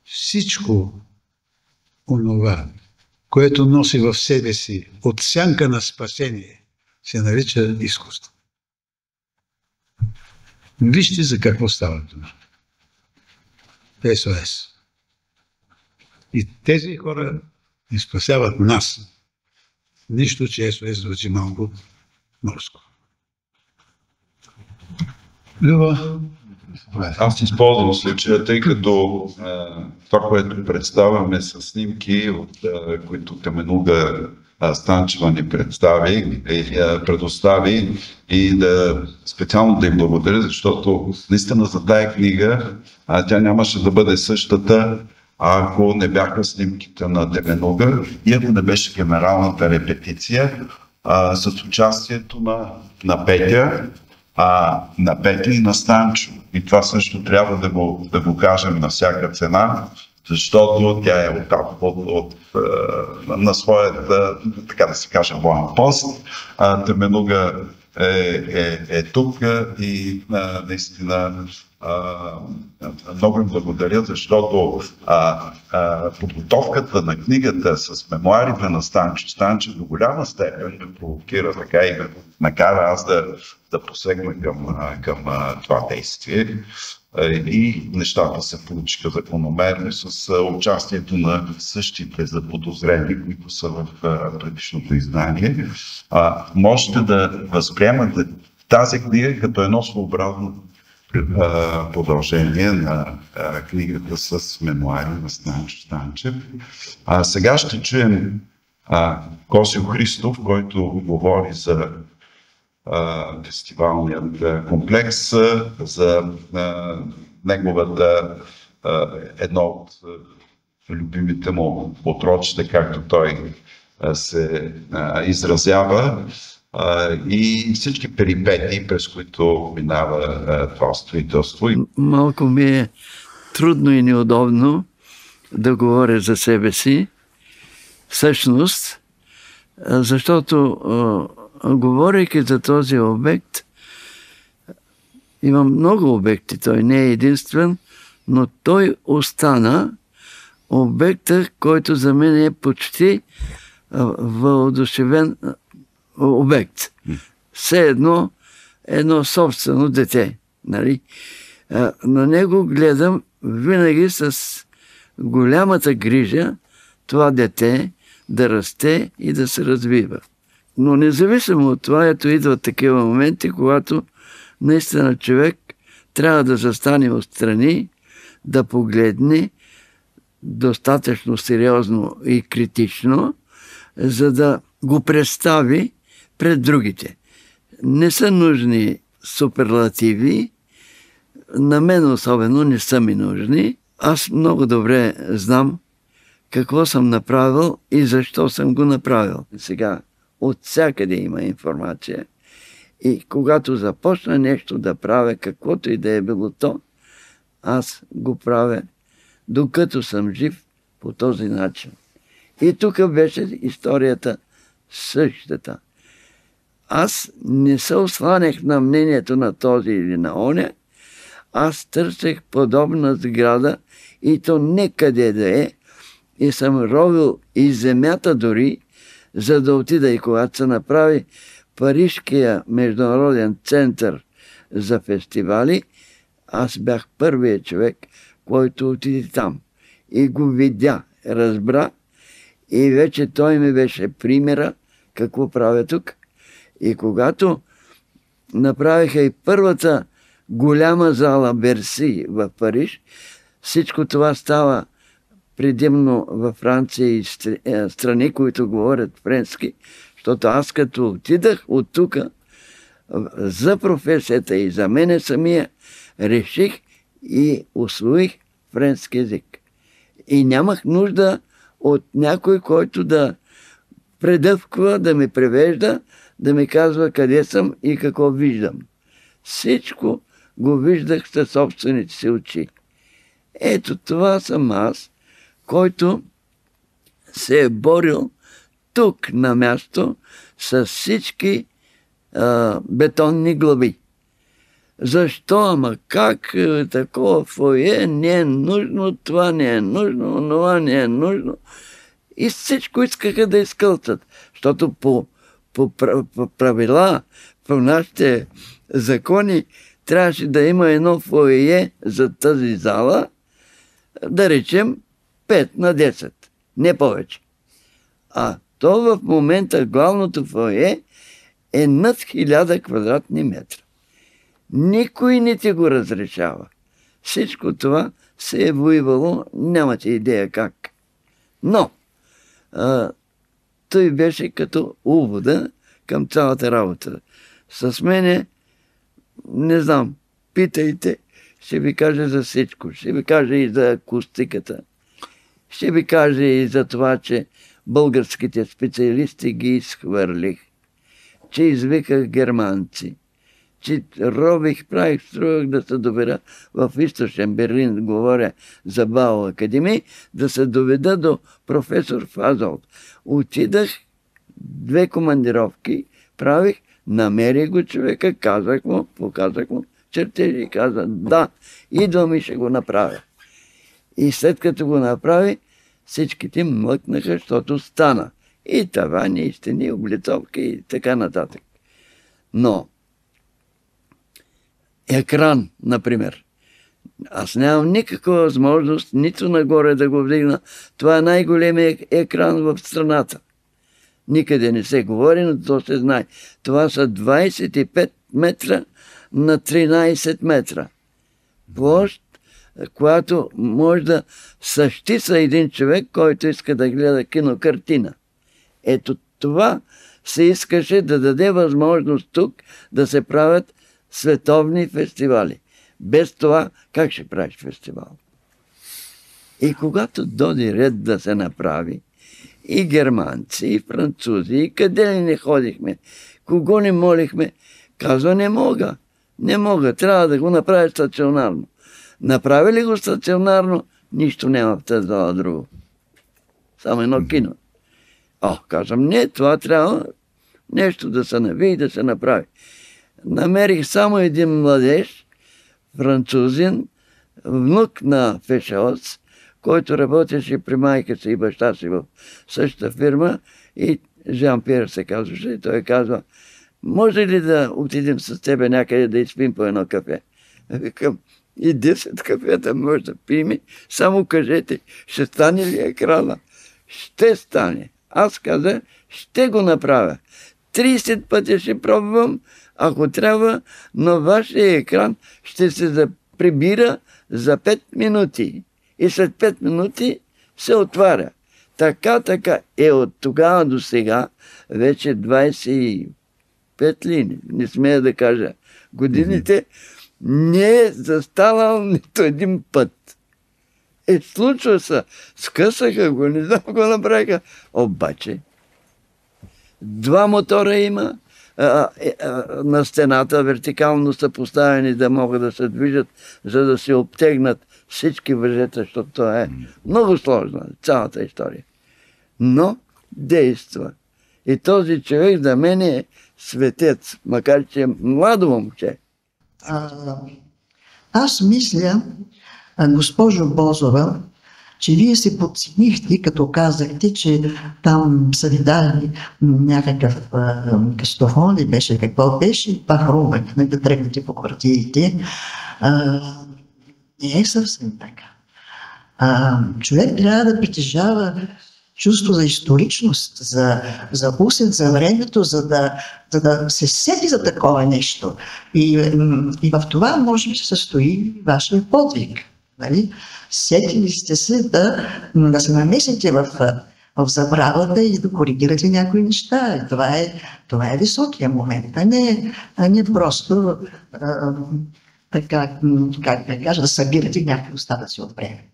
Всичко онова, което носи в себе си оцянка на спасение, се нарича изкуство. Вижте за какво става дума. СОС. И тези хора ни спасяват нас. Нищо, че СОС звучи малко морско. Люба? Аз използвам случая, тъй като това, което представяме с снимки, които Теменуга Станчева ни предостави и специално да им благодаря, защото наистина за тая книга тя нямаше да бъде същата, ако не бяха снимките на Теменуга и ако не беше генералната репетиция с участието на Петя, на Петя и на Станчо. И това също трябва да го кажем на всяка цена, защото тя е на своята, така да се каже, воен пост. Теменуга е тук и наистина много им благодаря, защото подготовката на книгата с мемуарите на Станчо до голяма степен ме провокира така и ме накара аз да посегна към това действие. И нещата се получиха закономерно с участието на същите заподозрени, които са в предишното издание. Можете да възприемате тази книга като едно своеобразно продължение на книгата с мемуари на Станчо Станчев. Сега ще чуем Косио Христов, който говори за фестивалният комплекс, за неговата едно от любимите му отрочета, както той се изразява, и всички перипетии, през които минава това строителство. Малко ми е трудно и неудобно да говоря за себе си, всъщност, защото говорейки за този обект, има много обекти, той не е единствен, но той остана обекта, който за мен е почти въодушевен обект. Все едно собствено дете. Нали? На него гледам винаги с голямата грижа това дете да расте и да се развива. Но независимо от това, ето идват такива моменти, когато наистина човек трябва да застане отстрани, да погледне достатъчно сериозно и критично, за да го представи пред другите. Не са нужни суперлативи, на мен особено не са ми нужни. Аз много добре знам какво съм направил и защо съм го направил. Сега от всякъде има информация. И когато започна нещо да правя, каквото и да е било то, аз го правя докато съм жив по този начин. И тук беше историята същата. Аз не се осланях на мнението на този или на оня, аз търсех подобна сграда и то некъде да е, и съм ровил и земята дори, за да отида. И когато се направи Парижкия международен център за фестивали, аз бях първият човек, който отиде там. И го видя, разбра, и вече той ми беше примера какво правя тук. И когато направиха и първата голяма зала Берси в Париж, всичко това става предимно във Франция и страни, които говорят френски, защото аз като отидах от тук за професията и за мене самия, реших и усвоих френски език. И нямах нужда от някой, който да предъвква, да ме превежда, да ми казва къде съм и какво виждам. Всичко го виждах със собствените си очи. Ето това съм аз, който се е борил тук на място с всички бетонни глави. Защо? Ама как? Такова фойе не е нужно, това не е нужно, това не е нужно. И всичко искаха да изкълцат. Защото по правила, по нашите закони, трябваше да има едно фойе за тази зала, да речем 5 на 10, не повече. А то в момента главното фойе е над 1000 квадратни метра. Никой не ти го разрешава. Всичко това се е воювало, нямате идея как. Но той беше като увода към цялата работа. С мене, не знам, питайте, ще ви кажа за всичко. Ще ви кажа и за акустиката. Ще ви кажа и за това, че българските специалисти ги изхвърлих, че извиках германци, че робих, правих, строях да се доведа в източен Берлин, говоря за Бао Академия, да се доведа до професор Фазолт. Отидах 2 командировки, правих, намерих го човека, казах му, показах му чертежи и каза, да, идвам и ще го направя. И след като го направи, всичките млъкнаха, защото стана. И тавани, и стени, облицовки и така нататък. Но екран, например, аз нямам никаква възможност нито нагоре да го вдигна. Това е най-големият екран в страната. Никъде не се говори, но то се знае. Това са 25 метра на 13 метра. Площ, която може да същиса един човек, който иска да гледа кинокартина. Ето това се искаше да даде възможност тук да се правят световни фестивали. Без това, как ще правиш фестивал? И когато дойде ред да се направи, и германци, и французи, и къде ли не ходихме, кого не молихме, казва не мога, трябва да го направя стационарно. Направи ли го стационарно, нищо няма в тази зала друго. Само едно кино. Казвам, не, това трябва нещо да се нави и да се направи. Намерих само един младеж, французин, внук на Фешелц, който работеше при майка си и баща си в същата фирма, и Жан-Пьер се казваше, и той казва, може ли да отидем с тебе някъде да изпим по едно кафе? Викам, и 10 кафета може да пием, само кажете, ще стане ли екрана? Ще стане. Аз казах, ще го направя. 30 пъти ще пробвам, ако трябва, но вашия екран ще се прибира за 5 минути. И след 5 минути се отваря. Така. От тогава до сега, вече 25 ли, не смея да кажа, годините, не е заставал нито един път. случва се. Скъсаха го, не знам какво направиха. Обаче, 2 мотора има на стената, вертикално са поставени да могат да се движат, за да се обтегнат всички въжета, защото това е много сложно, цялата история. Но действа. И този човек за мен е светец, макар че е младо момче. Аз мисля, госпожо Бозова, че вие се подценихте, като казахте, че там са ви дали някакъв кастофон ли беше, какво беше, пак рубане, да тръгнете по квартирите. Не е съвсем така. Човек трябва да притежава чувство за историчност, за усет за времето, за да се сети за такова нещо. И в това може би се състои вашия подвиг. Нали? Сетили сте се да се намесите в забравата и да коригирате някои неща. И това е високия момент, а не просто така, как да кажа, да събирате някакви остатъци от време.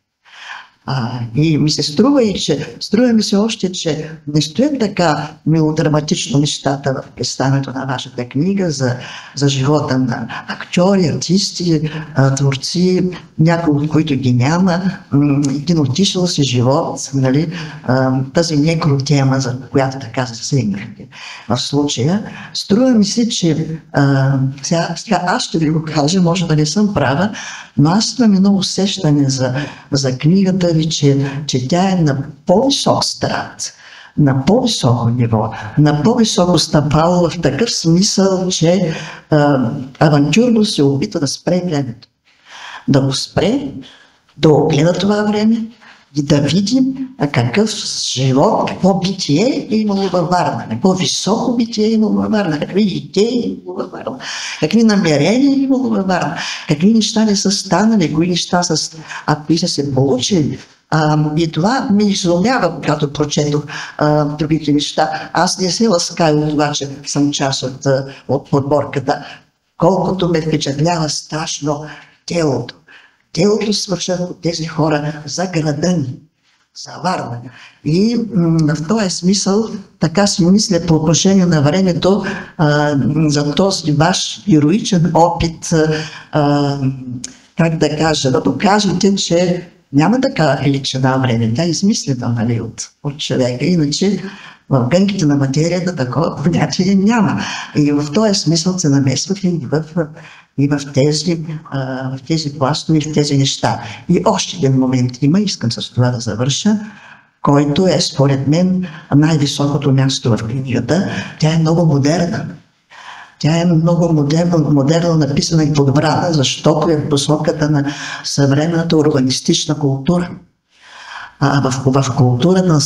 И ми се струва ми се още, че не стоят така мелодраматично нещата в представянето на вашата книга за живота на актьори, артисти, творци, някои от които ги няма, един отишъл си живот, нали, тази некротема, за която така засегнахте в случая. Струва ми се, че сега аз ще ви го кажа, може да не съм права, но аз имам едно усещане за книгата ви, че тя е на по-висок страт, на по-високо ниво, на по-високо стъпало в такъв смисъл, че авантюрно се опита да спре времето. Да го спре, да огледа това време и да видим какъв живот, какво битие е имало във Варна, какво високо битие е имало във Варна, какви идеи е имало във Варна, какви намерения е имало във Варна, какви неща не са станали, кои неща кои са се получили. И това ме изумява, когато прочетох другите неща. Аз не се лаская от това, че съм част от подборката, колкото ме впечатлява страшно телото. Телото свършат от тези хора за града ни, за Варна. И в този смисъл така си мисля по отношение на времето за този ваш героичен опит, как да кажа, да докажете, че няма така величина време, тя е измислена, нали, от човека. Иначе в гънките на материята такова понятие няма. И в този смисъл се намесвате и в тези пластове, в тези неща. И още един момент има, искам с това да завърша, който е според мен най-високото място в книгата. Тя е много модерна. Тя е много модерно написана и подбрана, защото е в посоката на съвременната урбанистична култура. В културата на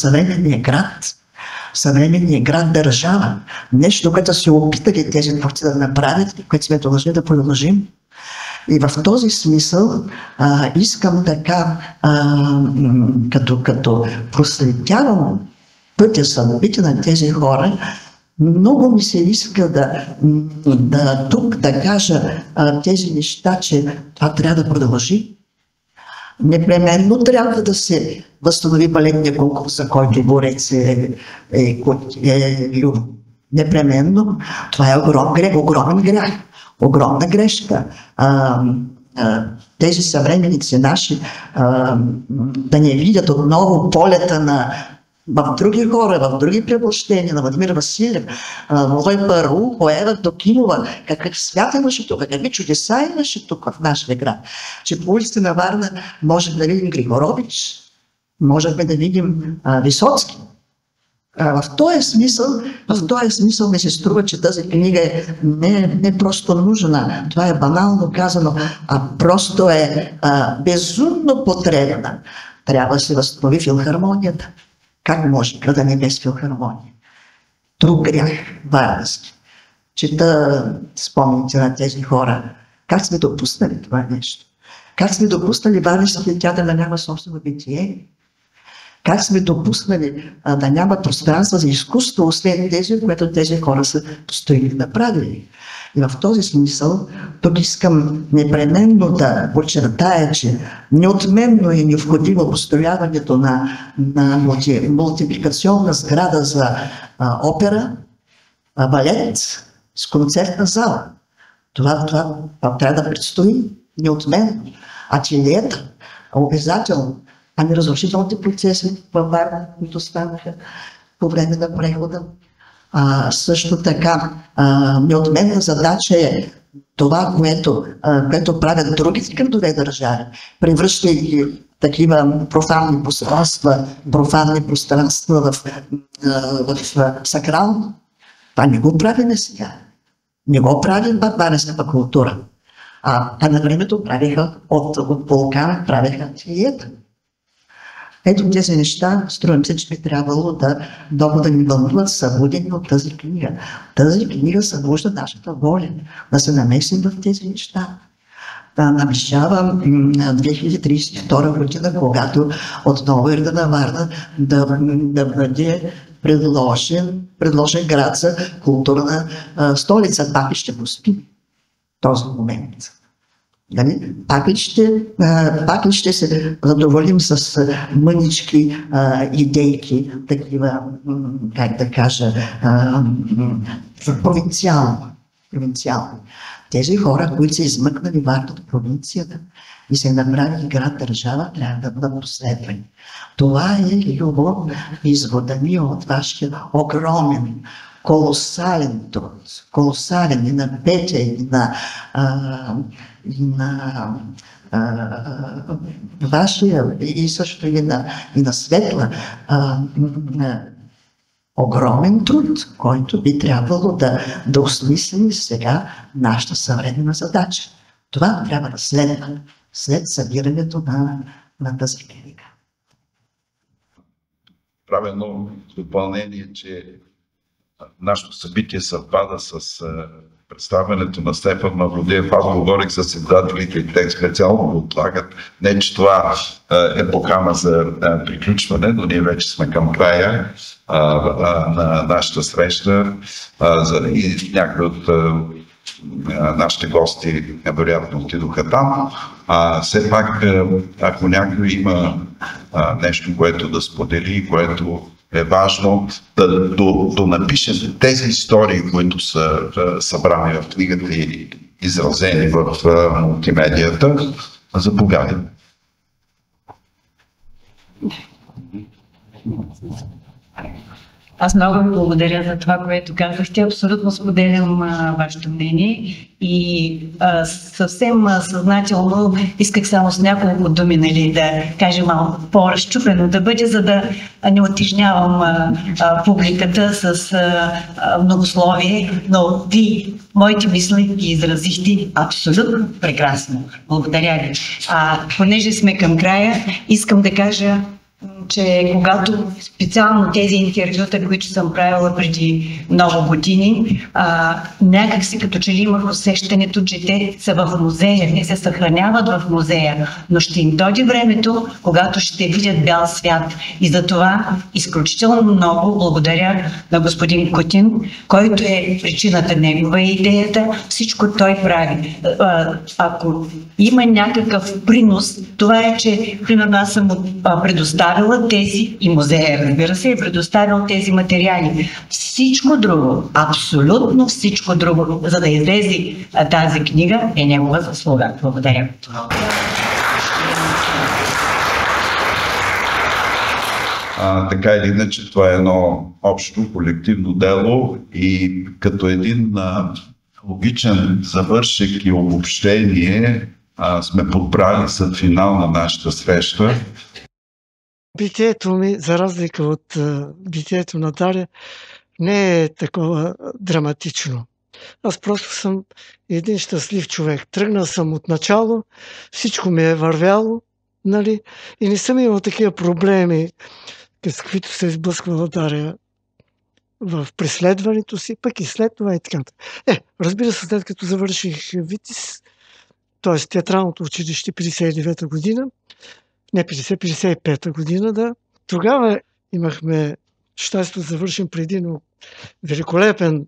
съвременния град държава. Нещо, което се опитали тези творци да направят, което сме длъжни да продължим. И в този смисъл искам така, като проследявам пътя самобитие на тези хора, много ми се иска тук да кажа тези неща, че това трябва да продължи. Непременно трябва да се възстанови балетния конкурс, за който борец е Любо. Непременно. Това е огромен грях, огромна грешка. Тези съвременници наши да не видят отново полета в други хора, в други превъщения, на Владимир Василев, Лой Пару, Поева Докимова, какъв свят имаше тук, какви чудеса имаше тук в нашия град. Че по улиците на Варна можем да видим Григорович, можем да видим Висоцки. В този смисъл ми се струва, че тази книга не просто нужна, това е банално казано, а просто е безумно потребна. Трябва да се възстанови филхармонията. Как може града не без филхармония? Друг грях, варненски. Чета спомените на тези хора. Как сме допуснали това нещо? Как сме допуснали Варненския театър да няма собствено битие? Как сме допуснали да няма пространство за изкуство, освен тези, което тези хора са постоянно направили? И в този смисъл, тук искам непременно да подчертая, че неотменно е необходимо построяването на мултипликационна сграда за опера, балет с концертна зала. Това трябва да предстои неотменно. Ателиета, обязателно, а не разрушителните процеси във Варна, които станаха по време на прехода. Също така, неотменна задача е това, което правят другите градове държави, превръщайки такива профанни пространства в сакрално. Това не го правим сега. Не го правим в варненската култура. А на времето правиха от Балкан, правиха ателиета. Ето тези неща, струвам се, че би трябвало много да ни вълнуват, събудени от тази книга. Тази книга събужда нашата воля да се намесим в тези неща. Да наближава 2032 година, когато отново Ерда на Варна да бъде предложен град за културна столица. Пак ще го спим този момент. Пак ли ще се задоволим с мънички идейки, такива, как да кажа, провинциални. Тези хора, които са измъкнали Варна от провинцията и се направили град-държава, трябва да бъдат последвани. Това е любов, извода ми от вашия огромен, колосален труд, колосален и на Петя, и на вашия, и също и на Светла, огромен труд, който би трябвало да осмислим сега нашата съвременна задача. Това трябва да следва след събирането на тази книга. Правя едно допълнение, че нашето събитие съвпада с представянето на Стефан Мавродиев. Аз говорих с издателите и те специално го отлагат. Не, че това е покана за приключване, но ние вече сме към края на нашата среща и някои от нашите гости вероятно отидоха там. Все пак, ако някой има нещо, което да сподели, което е важно да напишем тези истории, които са събрани в книгата и изразени в мултимедията. Заповядайте. Аз много ви благодаря за това, което казахте. Абсолютно споделям вашето мнение и съвсем съзнателно исках само с няколко думи да кажа малко по-разчупено да бъде, за да не отежнявам публиката с многословие, но ви, моите мисли ги изразихте абсолютно прекрасно. Благодаря ви. Понеже сме към края, искам да кажа, че когато специално тези интервюта, които съм правила преди много години, някак си като че ли имах усещането, че те са в музея, те се съхраняват в музея, но ще им дойде времето, когато ще видят бял свят. И за това изключително много благодаря на господин Кутин, който е причината, негова идеята, всичко той прави. Ако има някакъв принос, това е, че примерно аз съм предоставила тези и музея, разбира се, е предоставил тези материали. Всичко друго, абсолютно всичко друго, за да излезе тази книга, е негова заслуга. Благодаря. Така или иначе, това е едно общо колективно дело и като един логичен завършек и обобщение сме подбрали за финал на нашата среща. Битието ми, за разлика от битието на Даря, не е такова драматично. Аз просто съм един щастлив човек. Тръгнал съм от начало, всичко ми е вървяло, нали? И не съм имал такива проблеми, с каквито се изблъсквала Даря в преследването си, пък и след това и така. Разбира се, след като завърших ВИТИС, т.е. театралното училище 59-та година, не 55-та година, да. Тогава имахме щастието да завършим при един великолепен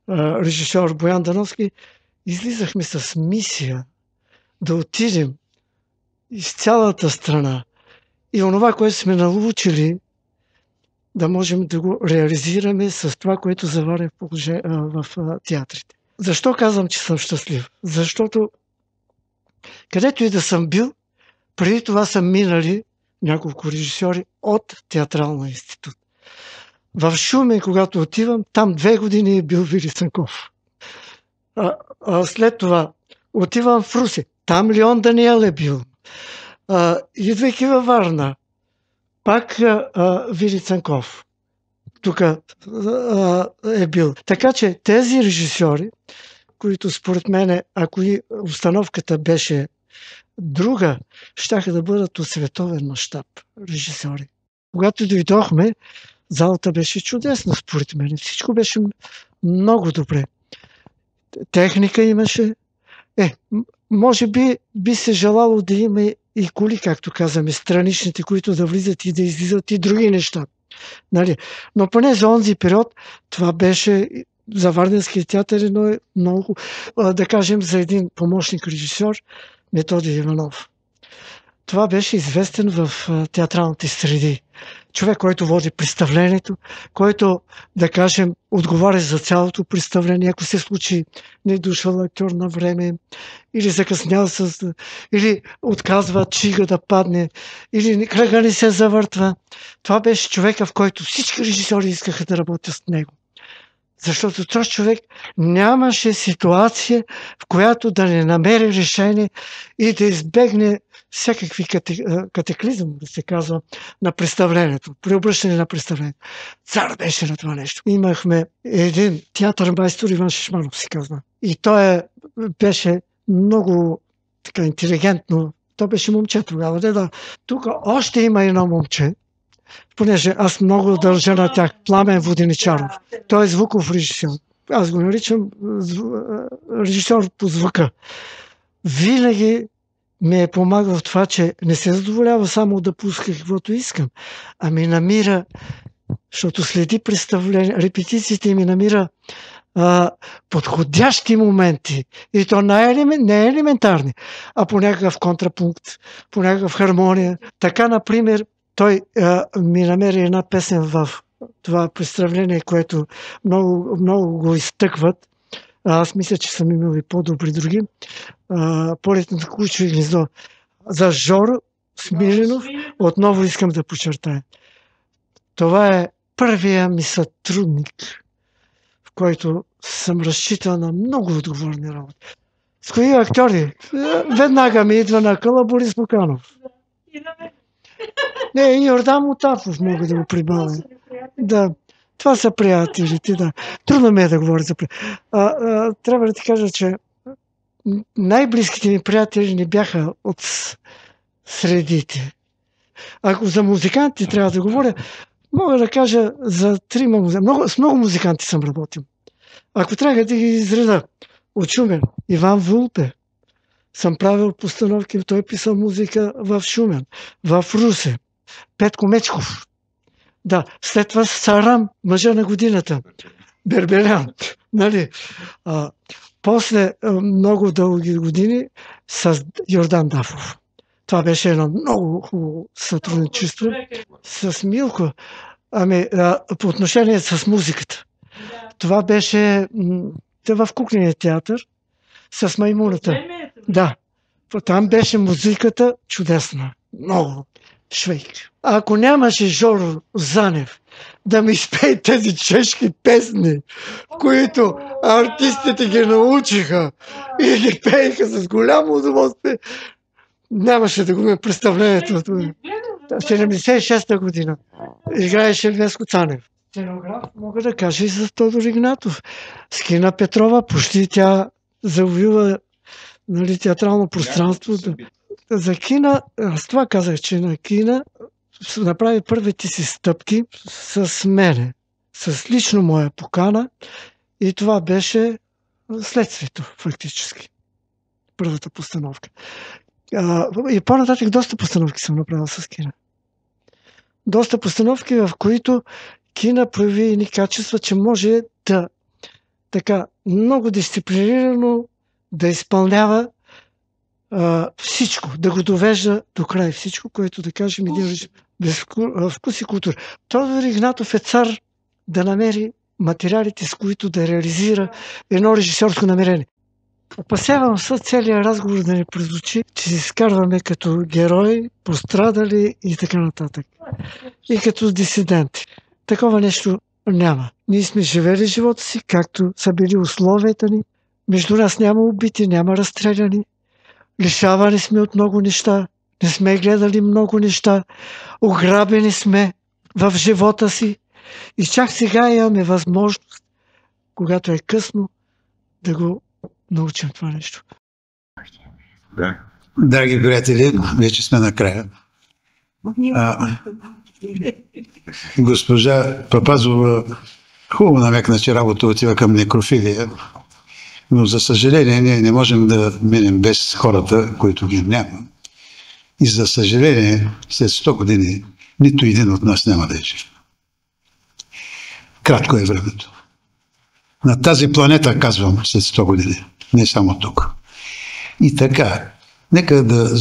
режисьор Боян Дановски, излизахме с мисия да отидем из цялата страна и онова, което сме научили, да можем да го реализираме с това, което заваря в театрите. Защо казвам, че съм щастлив? Защото където и да съм бил, преди това са минали няколко режисьори от Театралния институт. В Шумен, когато отивам, там 2 години е бил Вили Цанков. След това отивам в Русе, там Леон Даниел е бил. Идвайки във Варна, пак Вили Цанков тук е бил. Така че тези режисьори, които според мен, ако и установката беше друга, щяха да бъдат от световен мащаб режисьори. Когато дойдохме, залата беше чудесна, според мен. Всичко беше много добре. Техника имаше. Може би се желало да има и коли, както казваме, страничните, които да влизат и да излизат и други неща. Нали? Но поне за онзи период това беше за Варненския театър, но много, да кажем, за един помощник режисьор, Методий Иванов. Това беше известен в театралните среди. Човек, който води представлението, който, да кажем, отговаря за цялото представление. Ако се случи не дошъл актьор на време, или закъснял или отказва чига да падне, или кръга не се завъртва. Това беше човека, в който всички режисьори искаха да работят с него. Защото този човек нямаше ситуация, в която да не намери решение и да избегне всякакви катаклизъм, да се казва, на представлението, преобръщане на представлението. Цар беше на това нещо. Имахме един театър майстор, Иван Шишманов се казва. И той беше много така интелигентно. Той беше момче тогава. Тук още има едно момче, понеже аз много държа на тях. Пламен Воденичаров. Той е звуков режисьор. Аз го наричам режисьор по звука. Винаги ми е помагал в това, че не се задоволява само да пуска каквото искам, ами намира, защото следи представление, репетициите ми намира подходящи моменти. И то не е елементарни, а по някакъв контрапункт, по някакъв хармония. Така, например, той ми намери една песен в това представление, което много го изтъкват. Аз мисля, че съм имал и по-добри други. Полет на куче и гнездо. За Жоро Смиленов отново искам да подчертая. Това е първия ми сътрудник, в който съм разчитал на много отговорни работи. С кои актьори? Веднага ми идва на къла Борис Буканов. Не, и Йордан Мутафов мога да го прибавя. Да, това са приятелите, да. Трудно ми е да говоря за приятели. Трябва да ти кажа, че най-близките ми приятели не бяха от средите. Ако за музиканти трябва да говоря, мога да кажа за 3 музиканти. С много музиканти съм работил. Ако трябва да ги изреда от Шумен, Иван Вулпе, съм правил постановки, той е писал музика в Шумен, в Русе, Петко Мечков. Да, след това Сарам, мъжа на годината, Бербелян, нали? После много дълги години с Йордан Дафов. Това беше едно много хубаво сътрудничество с Милко. По отношение с музиката. Това беше в кукления театър с Маймуната. Да, там беше музиката чудесна. Много. Швейк. Ако нямаше Жоро Занев да ми изпее тези чешки песни, които артистите ги научиха и ги пееха с голямо удоволствие, нямаше да го ме представлението. 76-та година играеше Веско Цанев. Сценограф мога да кажа и за Тодор Игнатов. С Кина Петрова почти тя завоюва, нали, театрално пространство. За Кина, аз това казах, че на Кина направи първите си стъпки с мене, с лично моя покана, и това беше следствието, фактически. Първата постановка. И по-нататък доста постановки съм направил с Кина. Доста постановки, в които Кина прояви едни качества, че може да така много дисциплинирано да изпълнява всичко, да го довежда до край. Всичко, което да кажем един вкус и култура. Тодор Игнатов е цар да намери материалите, с които да реализира едно режисьорско намерение. Опасявам се целият разговор да не прозвучи, че се изкарваме като герои, пострадали и така нататък. И като дисиденти. Такова нещо няма. Ние сме живели живота си, както са били условията ни. Между нас няма убити, няма разстреляни. Лишавани сме от много неща. Не сме гледали много неща. Ограбени сме в живота си. И чак сега имаме възможност, когато е късно, да го научим това нещо. Драги приятели, вече сме накрая. Госпожа Папазова хубаво намекна, че работа отива към некрофилия, но за съжаление ние не можем да минем без хората, които ги няма. И за съжаление, след 100 години, нито един от нас няма да е жив. Кратко е времето. На тази планета, казвам, след 100 години. Не само тук. И така, нека да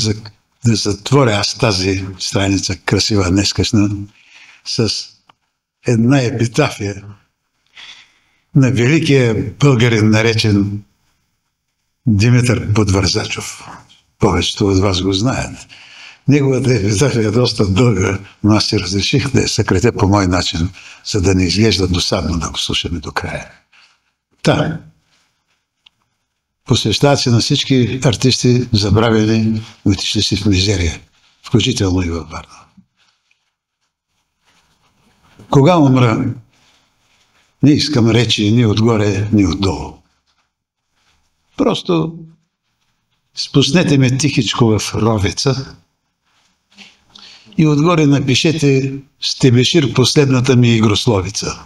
затворя аз тази страница, красива днескашна, с една епитафия на великия българин, наречен Димитър Подвързачов. Повечето от вас го знаят. Неговата епитафия е доста дълга, но аз си разреших да я съкратя по мой начин, за да не изглежда досадно да го слушаме до края. Посвещават се на всички артисти, забравени, отишли си в мизерия, включително и във Варна. Кога умра, не искам речи ни отгоре, ни отдолу. Просто спуснете ме тихичко в ровеца и отгоре напишете Стебешир, последната ми игрословица.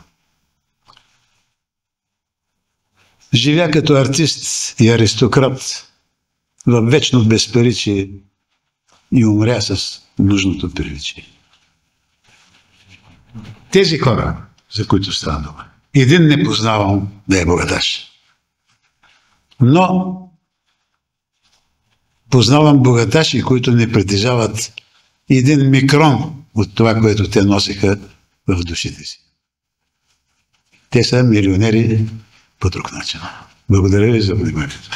Живя като артист и аристократ във вечно безпаричие и умря с нужното приличие. Тези хора, за които става дума, един не познавам да е богаташ. Но познавам богаташи, които не притежават един микрон от това, което те носиха в душите си. Те са милионери по друг начин. Благодаря ви за вниманието.